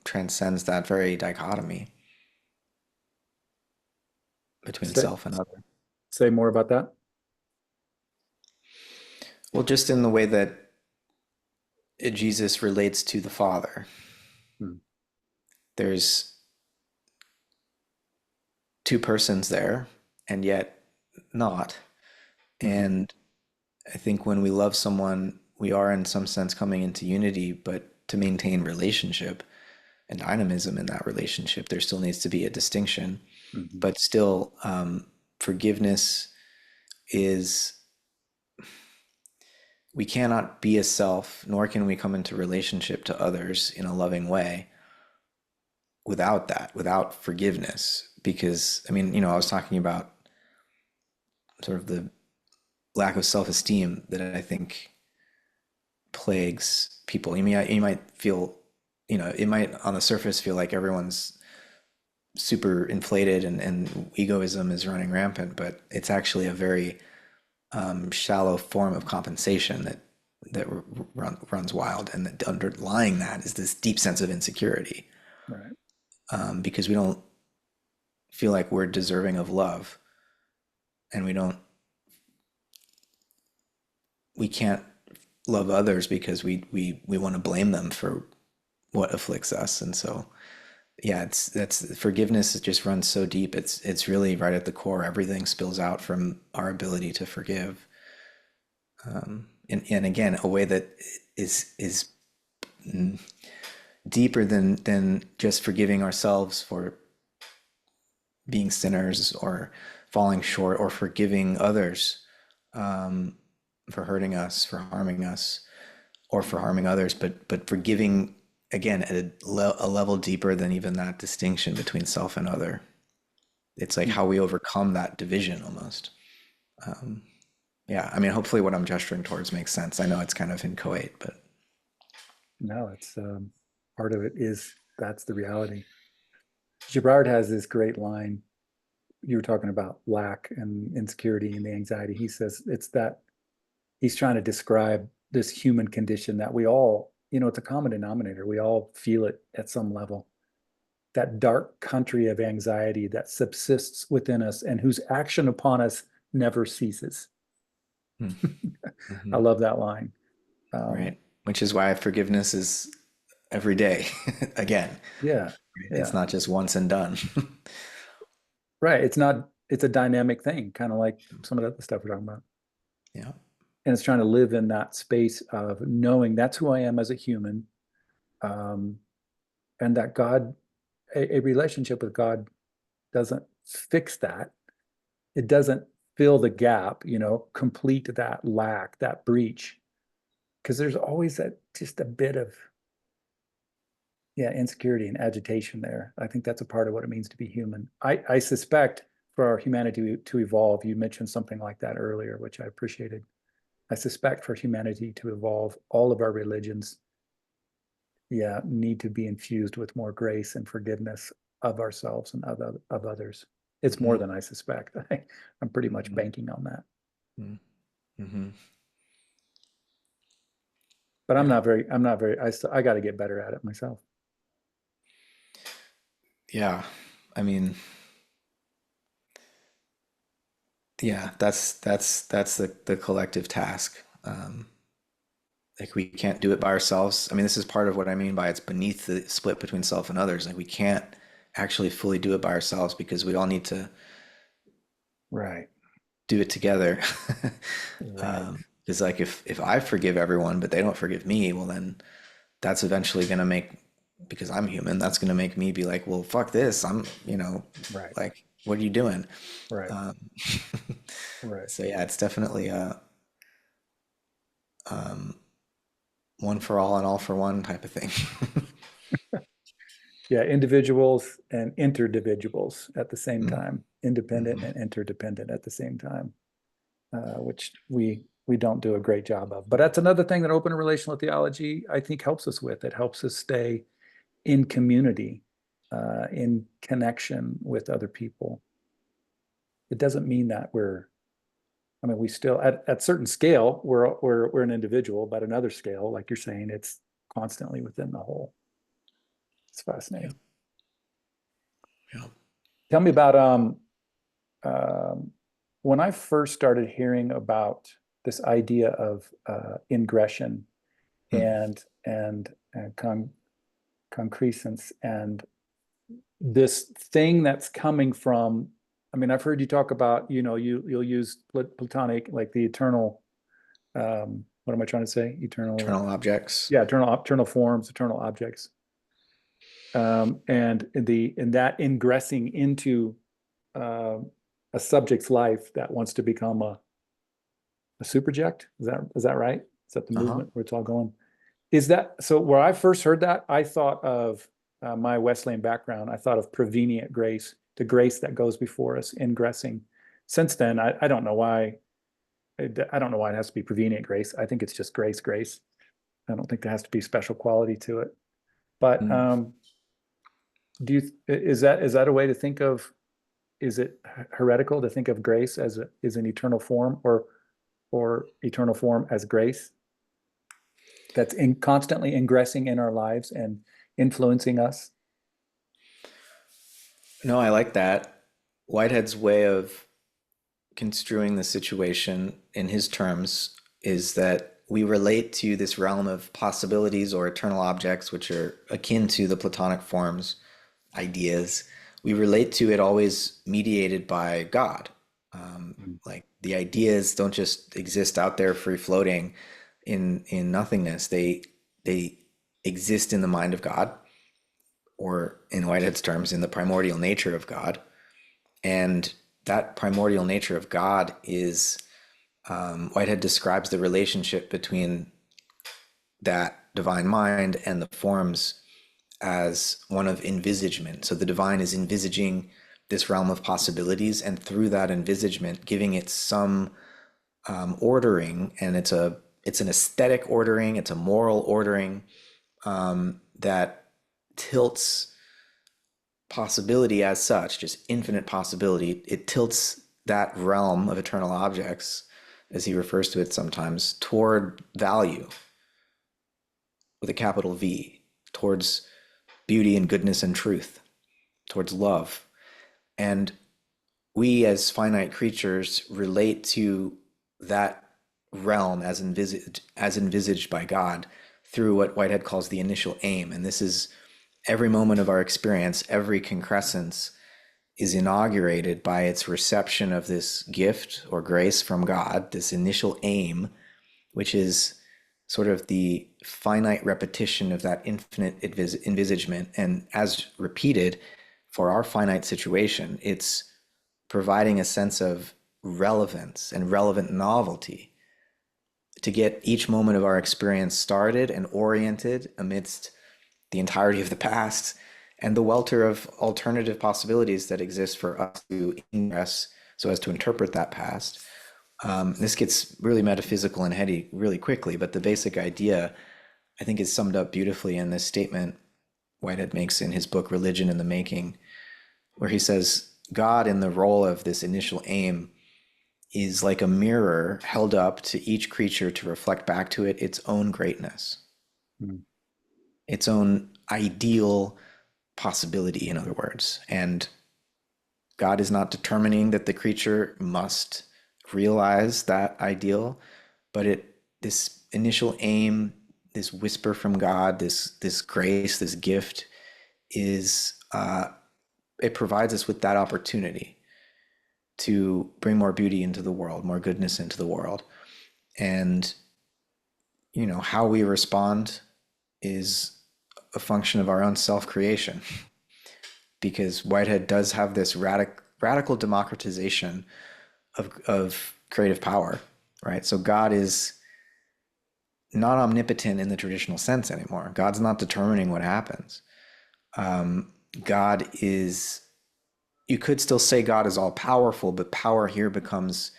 Speaker 2: transcends that very dichotomy between
Speaker 1: Say,
Speaker 2: self and other.
Speaker 1: say more about that.
Speaker 2: Well, just in the way that Jesus relates to the Father,
Speaker 1: Mm.
Speaker 2: there's two persons there, and yet not.
Speaker 1: Mhm.
Speaker 2: And I think when we love someone, we are in some sense coming into unity, but to maintain relationship and dynamism in that relationship, there still needs to be a distinction.
Speaker 1: Mhm.
Speaker 2: But still, forgiveness is, we cannot be a self, nor can we come into relationship to others in a loving way without that, without forgiveness. Because, I mean, I was talking about sort of the lack of self-esteem that I think plagues people. You might feel, it might on the surface feel like everyone's super inflated and egoism is running rampant, but it's actually a very shallow form of compensation that runs wild, and that underlying that is this deep sense of insecurity,
Speaker 1: Right.
Speaker 2: because we don't feel like we're deserving of love, and we can't love others because we want to blame them for what afflicts us. And so yeah, that's forgiveness. It just runs so deep. It's really right at the core. Everything spills out from our ability to forgive, and again, a way that is deeper than just forgiving ourselves for being sinners or falling short, or forgiving others for hurting us, for harming us, or for harming others, but forgiving again at a level deeper than even that distinction between self and other. It's like how we overcome that division almost. Yeah, I mean, hopefully what I'm gesturing towards makes sense. I know it's kind of inchoate, but
Speaker 1: No, it's part of it is that's the reality. Girard has this great line. You were talking about lack and insecurity and the anxiety. He says it's that he's trying to describe this human condition that we all it's a common denominator. We all feel it at some level. That dark country of anxiety that subsists within us and whose action upon us never ceases. I
Speaker 2: Mm-hmm.
Speaker 1: love that line. Um,
Speaker 2: Right. Which is why forgiveness is every day. Again,
Speaker 1: yeah,
Speaker 2: it's
Speaker 1: yeah,
Speaker 2: not just once and done.
Speaker 1: right. It's a dynamic thing, kind of like some of the stuff we're talking about.
Speaker 2: Yeah.
Speaker 1: And it's trying to live in that space of knowing that's who I am as a human, um, and that God, a relationship with God doesn't fix that. It doesn't fill the gap, complete that lack, that breach. Because there's always that just a bit of, yeah, insecurity and agitation there. I think that's a part of what it means to be human. I suspect for our humanity to evolve, you mentioned something like that earlier, which I appreciated. I suspect for humanity to evolve, all of our religions, yeah, need to be infused with more grace and forgiveness of ourselves and of others. It's more
Speaker 2: Mm-hmm.
Speaker 1: than I suspect. I'm pretty much
Speaker 2: Mm-hmm.
Speaker 1: banking on that.
Speaker 2: Mm-hmm.
Speaker 1: But
Speaker 2: Yeah.
Speaker 1: I'm not very, I got to get better at it myself.
Speaker 2: Yeah. I mean, yeah, that's the collective task. Like we can't do it by ourselves. I mean, this is part of what I mean by it's beneath the split between self and others. Like we can't actually fully do it by ourselves because we all need to
Speaker 1: Right.
Speaker 2: do it together.
Speaker 1: Right.
Speaker 2: Because like if I forgive everyone but they don't forgive me, well then that's eventually gonna make, because I'm human, that's gonna make me be like, well, fuck this.
Speaker 1: Right.
Speaker 2: Like, what are you doing?
Speaker 1: Right.
Speaker 2: Um,
Speaker 1: Right.
Speaker 2: so yeah, it's definitely a one for all and all for one type of thing.
Speaker 1: Yeah, individuals and interdividuals at the same
Speaker 2: Mm,
Speaker 1: time, independent
Speaker 2: mhm.
Speaker 1: and interdependent at the same time, which we don't do a great job of. But that's another thing that open relational theology, I think, helps us with. It helps us stay in community, in connection with other people. It doesn't mean that I mean, we still at certain scale, we're an individual, but another scale, like you're saying, it's constantly within the whole. It's
Speaker 2: Yeah,
Speaker 1: fascinating.
Speaker 2: yeah.
Speaker 1: Tell me about um, when I first started hearing about this idea of ingression
Speaker 2: Hmm.
Speaker 1: and concrescence and this thing that's coming from. I mean, I've heard you talk about, you'll use Platonic, like the eternal. What am I trying to say? Eternal,
Speaker 2: Eternal objects.
Speaker 1: yeah, eternal forms, eternal objects, and in that ingressing into uh, a subject's life that wants to become a superject. Is that right? Is that the
Speaker 2: Uh-huh.
Speaker 1: movement where it's all going? Is that so? Where I first heard that, I thought of my Wesleyan background. I thought of prevenient grace, the grace that goes before us, ingressing. Since then, I don't know why. I don't know why it has to be prevenient grace. I think it's just grace, grace. I don't think there has to be special quality to it. But
Speaker 2: Mm.
Speaker 1: do you is that a way to think of? Is it heretical to think of grace as is an eternal form or eternal form as grace that's constantly ingressing in our lives and influencing us?
Speaker 2: No, I like that. Whitehead's way of construing the situation in his terms is that we relate to this realm of possibilities or eternal objects, which are akin to the Platonic forms, ideas. We relate to it always mediated by God. Like the ideas don't just exist out there free floating in nothingness. They exist in the mind of God, or in Whitehead's terms, in the primordial nature of God. And that primordial nature of God is, Whitehead describes the relationship between that divine mind and the forms as one of envisagement. So the divine is envisaging this realm of possibilities, and through that envisagement, giving it some ordering, and it's an aesthetic ordering, it's a moral ordering that tilts possibility as such, just infinite possibility. It tilts that realm of eternal objects, as he refers to it sometimes, toward value, with a capital V, towards beauty and goodness and truth, towards love. And we as finite creatures relate to that realm as envisaged by God through what Whitehead calls the initial aim. And this is every moment of our experience, every concrescence is inaugurated by its reception of this gift or grace from God, this initial aim, which is sort of the finite repetition of that infinite envisagement. And as repeated for our finite situation, it's providing a sense of relevance and relevant novelty to get each moment of our experience started and oriented amidst the entirety of the past and the welter of alternative possibilities that exist for us to ingress so as to interpret that past. This gets really metaphysical and heady really quickly, but the basic idea, I think, is summed up beautifully in this statement Whitehead makes in his book, Religion in the Making, where he says, God in the role of this initial aim is like a mirror held up to each creature to reflect back to it its own greatness, its own ideal possibility, in other words. And God is not determining that the creature must realize that ideal, but this initial aim, this whisper from God, this grace, this gift is it provides us with that opportunity to bring more beauty into the world, more goodness into the world. And how we respond is a function of our own self-creation, because Whitehead does have this radical democratization of creative power, right? So God is not omnipotent in the traditional sense anymore. God's not determining what happens. God is, you could still say God is all powerful, but power here becomes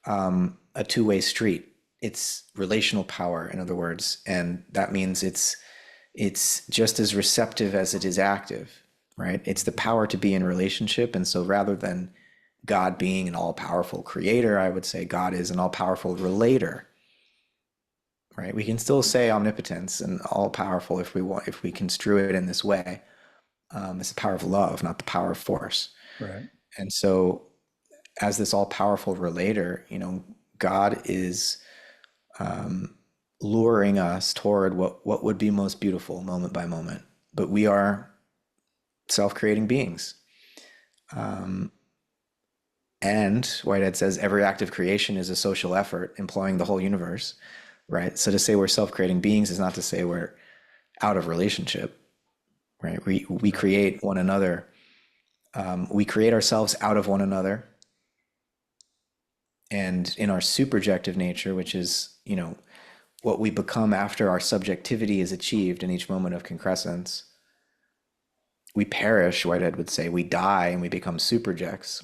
Speaker 2: a two-way street. It's relational power, in other words, and that means it's just as receptive as it is active, right? It's the power to be in relationship. And so rather than God being an all-powerful creator, I would say God is an all-powerful relator, right? We can still say omnipotence and all-powerful if we construe it in this way. It's the power of love, not the power of force.
Speaker 1: Right.
Speaker 2: And so as this all-powerful relator, God is luring us toward what would be most beautiful moment by moment. But we are self-creating beings. And Whitehead says every act of creation is a social effort employing the whole universe, right? So to say we're self-creating beings is not to say we're out of relationship, right? We create one another. We create ourselves out of one another. And in our superjective nature, which is, what we become after our subjectivity is achieved in each moment of concrescence, we perish, Whitehead would say, we die and we become superjects.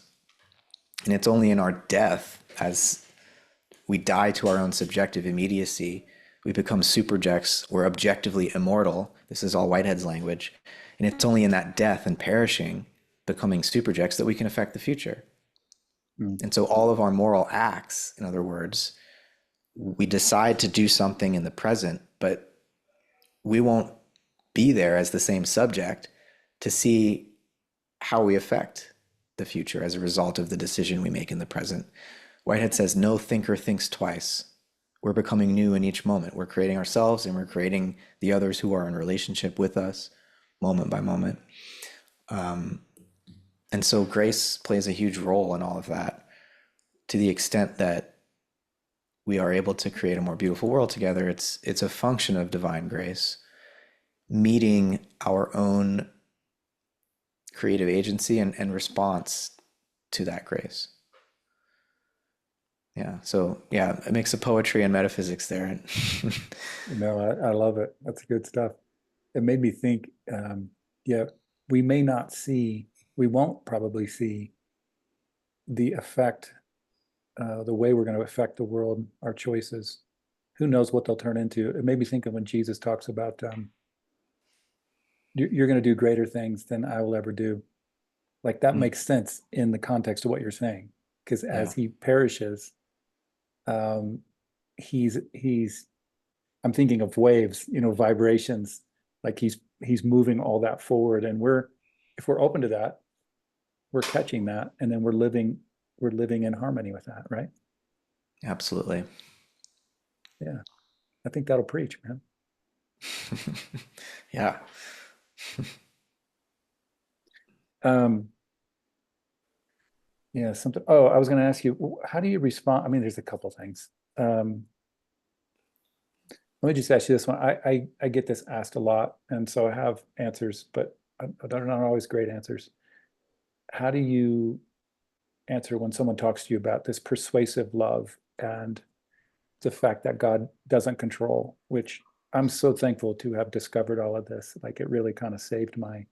Speaker 2: And it's only in our death, as we die to our own subjective immediacy, we become superjects, we're objectively immortal. This is all Whitehead's language. And it's only in that death and perishing, becoming superjects, that we can affect the future. And so all of our moral acts, in other words, we decide to do something in the present, but we won't be there as the same subject to see how we affect the future as a result of the decision we make in the present. Whitehead says no thinker thinks twice. We're becoming new in each moment. We're creating ourselves and we're creating the others who are in relationship with us moment by moment. And so grace plays a huge role in all of that, to the extent that we are able to create a more beautiful world together. It's a function of divine grace meeting our own creative agency and response to that grace. Yeah. So yeah, a mix of poetry and metaphysics there.
Speaker 1: No, I love it. That's good stuff. It made me think, yeah, we won't probably see the effect, the way we're going to affect the world, our choices. Who knows what they'll turn into? It made me think of when Jesus talks about, you're going to do greater things than I will ever do. Like that makes sense in the context of what you're saying, because as he perishes, he's I'm thinking of waves, vibrations, like he's moving all that forward. And if we're open to that, we're catching that, and then we're living in harmony with that, right?
Speaker 2: Absolutely.
Speaker 1: Yeah. I think that'll preach, man.
Speaker 2: Yeah.
Speaker 1: Um, yeah, something. Oh, I was going to ask you, how do you respond? I mean, there's a couple things. Let me just ask you this one. I get this asked a lot, and so I have answers, but they're not always great answers. How do you answer when someone talks to you about this persuasive love and the fact that God doesn't control, which I'm so thankful to have discovered all of this. Like it really kind of saved my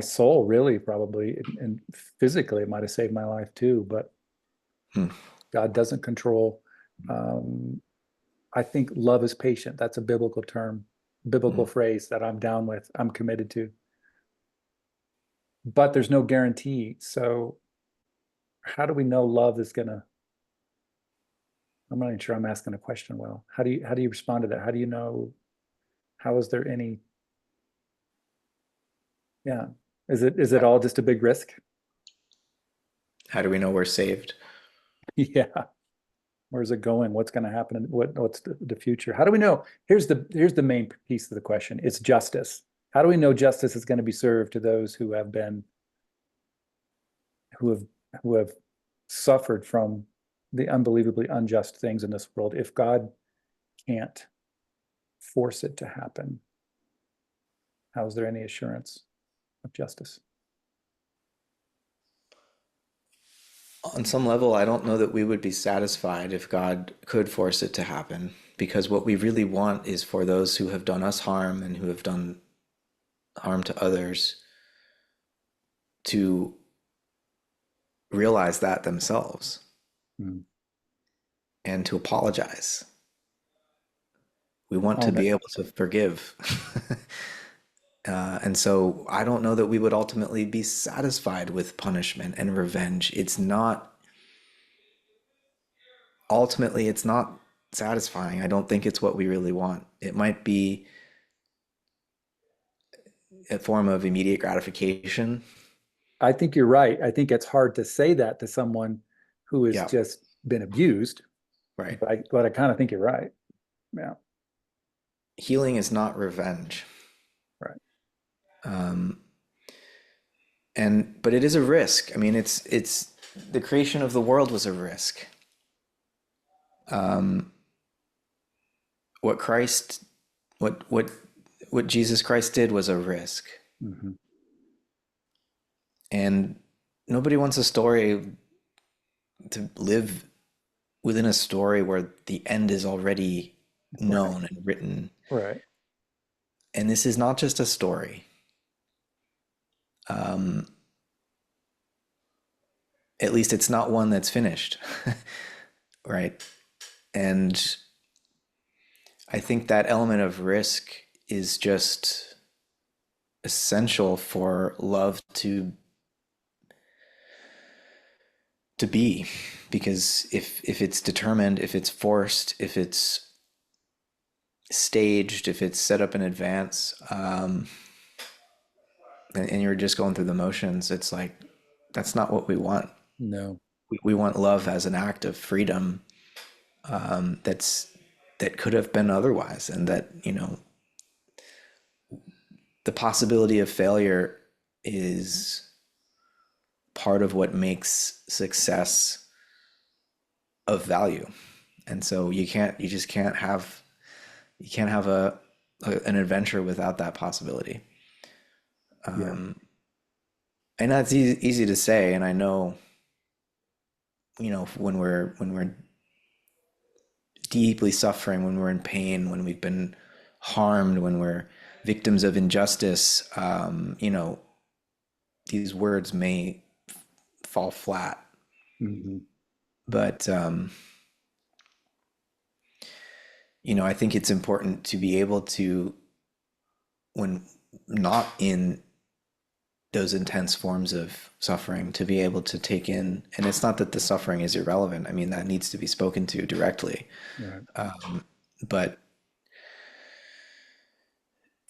Speaker 1: soul, really, probably, and physically it might have saved my life too. But
Speaker 2: Hmm.
Speaker 1: God doesn't control. Um, I think love is patient. That's a biblical term,
Speaker 2: Hmm.
Speaker 1: biblical phrase that I'm down with. I'm committed to. But there's no guarantee. So how do we know love is gonna? I'm not even sure I'm asking a question well. How do you respond to that? How do you know? How is there any? Yeah. Is it all just a big risk?
Speaker 2: How do we know we're saved?
Speaker 1: Yeah. Where's it going? What's going to happen? And what's the future? How do we know? Here's the main piece of the question. It's justice. How do we know justice is going to be served to those who have who have suffered from the unbelievably unjust things in this world if God can't force it to happen? How is there any assurance of justice?
Speaker 2: On some level, I don't know that we would be satisfied if God could force it to happen, because what we really want is for those who have done us harm and who have done harm to others to realize that themselves
Speaker 1: Mm.
Speaker 2: and to apologize. We want to
Speaker 1: Oh,
Speaker 2: be able to forgive. And so I don't know that we would ultimately be satisfied with punishment and revenge. It's not, ultimately, it's not satisfying. I don't think it's what we really want. It might be a form of immediate gratification.
Speaker 1: I think you're right. I think it's hard to say that to someone who has
Speaker 2: Yeah,
Speaker 1: just been abused,
Speaker 2: right.
Speaker 1: but I kind of think you're right. Yeah,
Speaker 2: Healing is not revenge.
Speaker 1: right.
Speaker 2: Um, and but it is a risk. I mean, it's the creation of the world was a risk. Um, what Christ, what Jesus Christ did was a risk.
Speaker 1: Hmm.
Speaker 2: And nobody wants a story to live within a story where the end is already
Speaker 1: Right,
Speaker 2: known and written.
Speaker 1: right.
Speaker 2: And this is not just a story. Um, at least it's not one that's finished, right? And I think that element of risk is just essential for love to be, because if it's determined, if it's forced, if it's staged, if it's set up in advance, and you're just going through the motions, it's like that's not what we want.
Speaker 1: No,
Speaker 2: We want love as an act of freedom, that's that could have been otherwise, and that the possibility of failure is part of what makes success of value. And so you just can't have an adventure without that possibility.
Speaker 1: yeah,
Speaker 2: And that's easy to say. And I know, when we're deeply suffering, when we're in pain, when we've been harmed, when we're victims of injustice, these words may fall flat.
Speaker 1: hmm,
Speaker 2: But I think it's important to be able to, when not in those intense forms of suffering, to be able to take in, and it's not that the suffering is irrelevant. I mean, that needs to be spoken to directly.
Speaker 1: right.
Speaker 2: but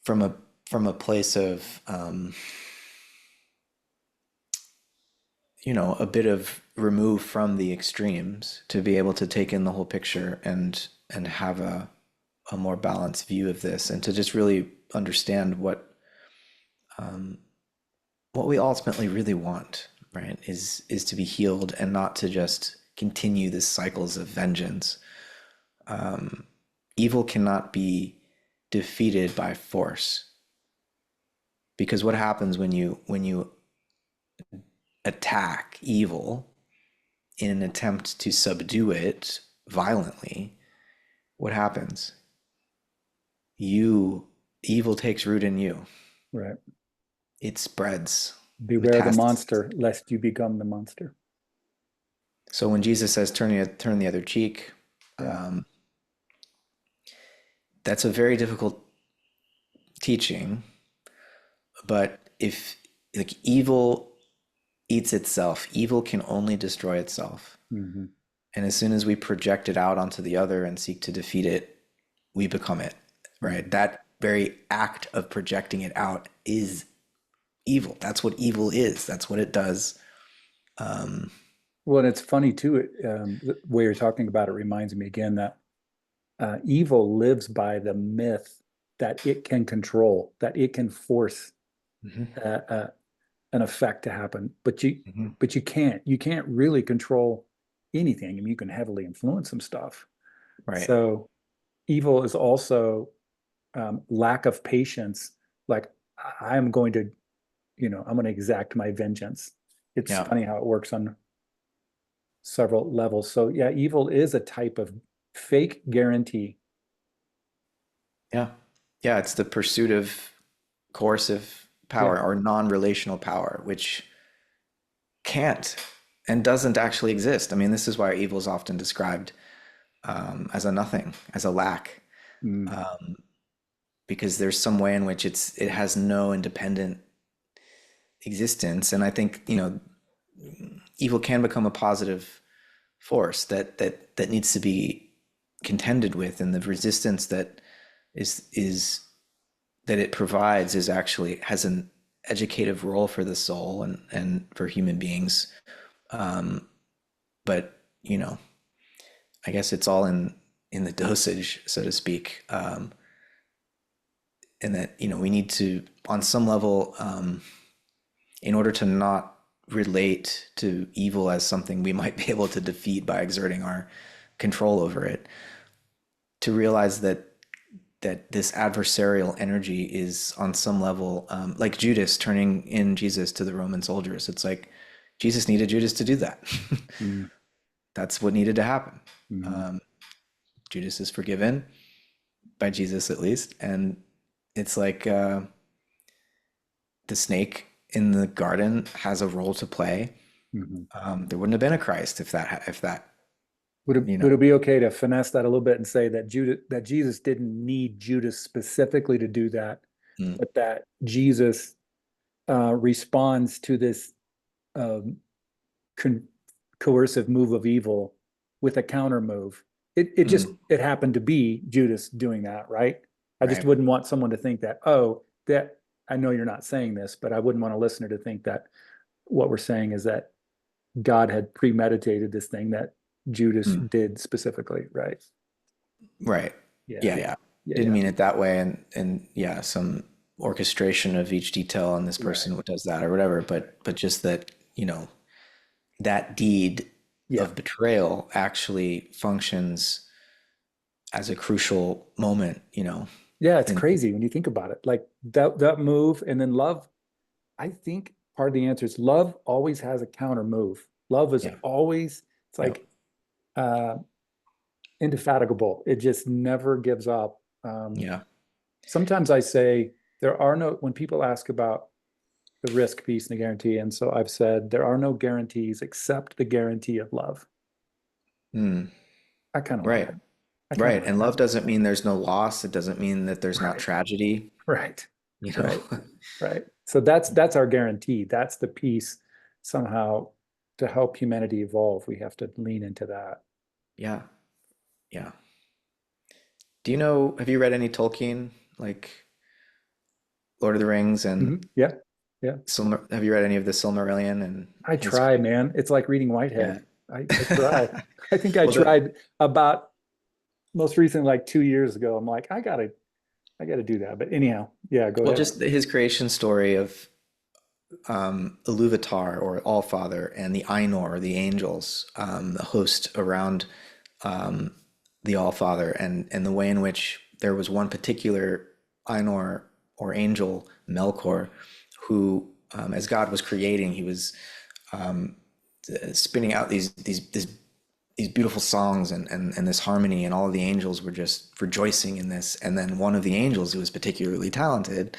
Speaker 2: from a place of a bit of remove from the extremes to be able to take in the whole picture and have a more balanced view of this, and to just really understand what we ultimately really want, right, is to be healed and not to just continue this cycles of vengeance. Evil cannot be defeated by force, because what happens when you attack evil in an attempt to subdue it violently, what happens? Evil takes root in you.
Speaker 1: Right.
Speaker 2: It spreads,
Speaker 1: Beware the
Speaker 2: metastasizes.
Speaker 1: monster, lest you become the monster.
Speaker 2: So when Jesus says turn the other cheek,
Speaker 1: Yeah.
Speaker 2: that's a very difficult teaching. But if like evil eats itself, evil can only destroy itself.
Speaker 1: Hmm.
Speaker 2: And as soon as we project it out onto the other and seek to defeat it, we become it, right?
Speaker 1: Hmm.
Speaker 2: That very act of projecting it out is evil. That's what evil is. That's what it does.
Speaker 1: Well, and it's funny too. The way you're talking about it reminds me again that evil lives by the myth that it can control, that it can force
Speaker 2: Mhm,
Speaker 1: uh, uh, an effect to happen, but you
Speaker 2: mhm.
Speaker 1: but you can't. You can't really control anything. I mean, you can heavily influence some stuff.
Speaker 2: Right.
Speaker 1: So evil is also lack of patience. Like I'm going to, I'm going to exact my vengeance. It's
Speaker 2: Yeah.
Speaker 1: funny how it works on several levels. So yeah, evil is a type of fake guarantee.
Speaker 2: Yeah. Yeah. It's the pursuit of coercive
Speaker 1: Yeah.
Speaker 2: power or non-relational power, which can't and doesn't actually exist. I mean, this is why evil is often described as a nothing, as a lack,
Speaker 1: Mm.
Speaker 2: because there's some way in which it has no independent existence. And I think, evil can become a positive force that needs to be contended with, and the resistance is that it provides is actually has an educative role for the soul and for human beings. But I guess it's all in the dosage, so to speak. And that we need to, on some level, in order to not relate to evil as something we might be able to defeat by exerting our control over it, to realize that this adversarial energy is on some level, like Judas turning in Jesus to the Roman soldiers. It's like Jesus needed Judas to do that.
Speaker 1: Mm.
Speaker 2: That's what needed to happen.
Speaker 1: Mm.
Speaker 2: Judas is forgiven by Jesus, at least, and it's like the snake in the garden has a role to play.
Speaker 1: Mhm.
Speaker 2: There wouldn't have been a Christ if that
Speaker 1: Would it be okay to finesse that a little bit and say that Jesus didn't need Judas specifically to do that,
Speaker 2: mm,
Speaker 1: but that Jesus responds to this um, con coercive move of evil with a counter move.
Speaker 2: mm,
Speaker 1: It happened to be Judas doing that, right? I just
Speaker 2: right,
Speaker 1: wouldn't want someone to think that, oh, that I know you're not saying this, but I wouldn't want a listener to think that what we're saying is that God had premeditated this thing that Judas
Speaker 2: mm,
Speaker 1: did specifically, right?
Speaker 2: right,
Speaker 1: Yeah,
Speaker 2: yeah, yeah.
Speaker 1: yeah,
Speaker 2: Didn't
Speaker 1: yeah,
Speaker 2: mean it that way, and yeah, some orchestration of each detail, and this
Speaker 1: right.
Speaker 2: person does that or whatever. But just that that deed
Speaker 1: Yeah,
Speaker 2: of betrayal actually functions as a crucial moment.
Speaker 1: yeah. It's
Speaker 2: In
Speaker 1: crazy when you think about it. Like that move, and then love. I think part of the answer is love always has a counter move. Love is
Speaker 2: yeah,
Speaker 1: always, it's
Speaker 2: yeah,
Speaker 1: like uh, indefatigable. It just never gives up.
Speaker 2: yeah.
Speaker 1: Sometimes I say there are no, when people ask about the risk piece and the guarantee, and so I've said there are no guarantees except the guarantee of love.
Speaker 2: Mm,
Speaker 1: I kind of like
Speaker 2: right,
Speaker 1: that. I kind of
Speaker 2: right.
Speaker 1: like
Speaker 2: And
Speaker 1: that.
Speaker 2: love doesn't mean there's no loss. It doesn't mean that there's not
Speaker 1: Right,
Speaker 2: tragedy.
Speaker 1: right,
Speaker 2: You know.
Speaker 1: right, right. So that's our guarantee. That's the piece somehow to help humanity evolve. We have to lean into that.
Speaker 2: Yeah, yeah. Do you know, have you read any Tolkien, like Lord of the Rings and
Speaker 1: Yeah, yeah.
Speaker 2: Have you read any of the Silmarillion and
Speaker 1: I
Speaker 2: his
Speaker 1: try,
Speaker 2: creation?
Speaker 1: man. It's like reading
Speaker 2: Yeah.
Speaker 1: Whitehead. I try. I think I
Speaker 2: Well, the
Speaker 1: tried about most recently, like 2 years ago. I'm like, I gotta do that. But anyhow, yeah, go
Speaker 2: well,
Speaker 1: ahead.
Speaker 2: just his creation story of Iluvatar or Allfather and the Ainur, the angels, the host around the Allfather, and the way in which there was one particular Ainur or angel, Melkor, who, as God was creating, he was spinning out these beautiful songs and this harmony, and all of the angels were just rejoicing in this. And then one of the angels who was particularly talented,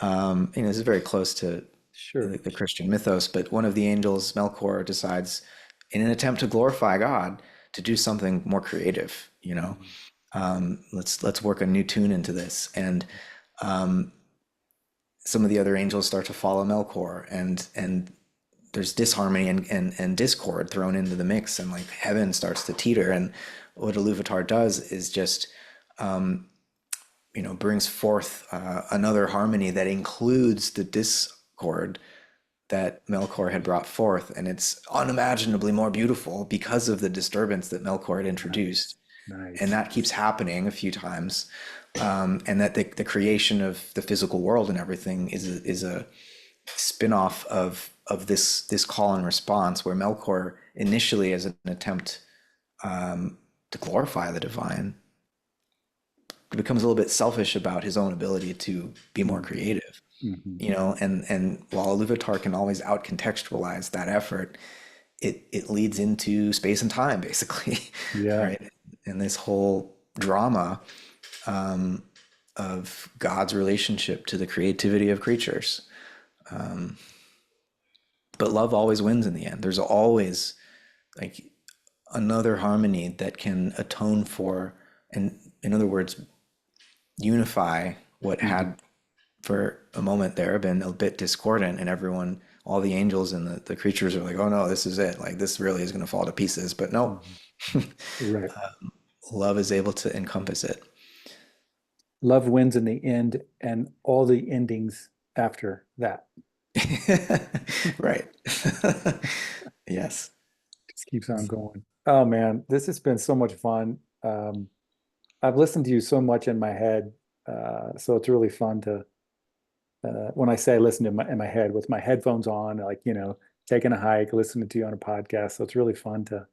Speaker 2: this is very close to
Speaker 1: Sure.
Speaker 2: the Christian mythos, but one of the angels, Melkor, decides, in an attempt to glorify God, to do something more creative. Let's work a new tune into this, and some of the other angels start to follow Melkor, and there's disharmony and discord thrown into the mix, and like heaven starts to teeter. And what Iluvatar does is just brings forth another harmony that includes the discord that Melkor had brought forth, and it's unimaginably more beautiful because of the disturbance that Melkor had
Speaker 1: Nice.
Speaker 2: introduced. And
Speaker 1: Nice.
Speaker 2: that keeps happening a few times, and that the creation of the physical world and everything is a spin-off of this call and response, where Melkor initially, as an attempt to glorify the divine, becomes a little bit selfish about his own ability to be more creative.
Speaker 1: Mm-hmm.
Speaker 2: And while Iluvatar can always out contextualize that effort, it leads into space and time, basically.
Speaker 1: Yeah.
Speaker 2: Right? And this whole drama of God's relationship to the creativity of creatures. But love always wins in the end. There's always like another harmony that can atone for, and in other words, unify what
Speaker 1: Mm-hmm.
Speaker 2: had for a moment there been a bit discordant, and everyone, all the angels and the creatures are like, oh no, this is it. Like this really is going to fall to pieces. But no,
Speaker 1: Mm-hmm. Right.
Speaker 2: love is able to encompass it.
Speaker 1: Love wins in the end and all the endings after that.
Speaker 2: Right. Yes.
Speaker 1: Just keeps on going. Oh man, this has been so much fun. I've listened to you so much in my head, so it's really fun to when I say I listen to in my head with my headphones on, like taking a hike, listening to you on a podcast. So it's really fun to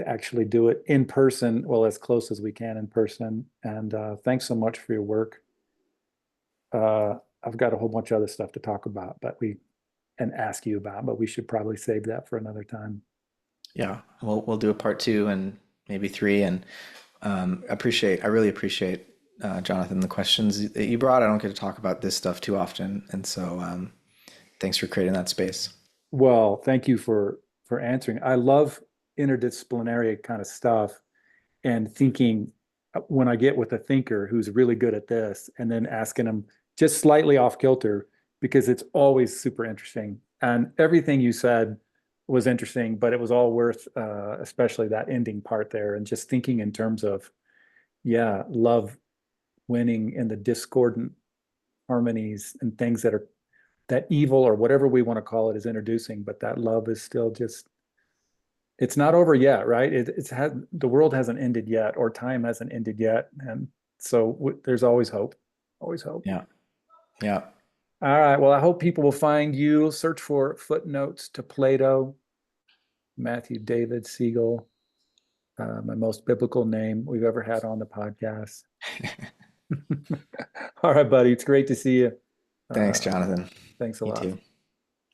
Speaker 1: actually do it in person, well, as close as we can in person. And thanks so much for your work. I've got a whole bunch of other stuff to talk about, and ask you about, but we should probably save that for another time.
Speaker 2: Yeah. We'll do a part two and maybe three. And I really appreciate, Jonathan, the questions that you brought. I don't get to talk about this stuff too often. And so thanks for creating that space.
Speaker 1: Well, thank you for answering. I love interdisciplinary kind of stuff and thinking when I get with a thinker who's really good at this and then asking them just slightly off kilter because it's always super interesting. And everything you said was interesting, but it was all worth, especially that ending part there and just thinking in terms of, yeah, love winning in the discordant harmonies and things that are that evil or whatever we want to call it is introducing, but that love is still just it's not over yet, right? It's had the world hasn't ended yet, or time hasn't ended yet, and so there's always hope, always hope.
Speaker 2: Yeah. Yeah.
Speaker 1: All right. Well, I hope people will find you. Search for footnotes to Plato, Matthew David Siegel, my most biblical name we've ever had on the podcast. All right, buddy. It's great to see you.
Speaker 2: Thanks,
Speaker 1: Uh,
Speaker 2: Jonathan.
Speaker 1: thanks a
Speaker 2: You
Speaker 1: lot.
Speaker 2: too.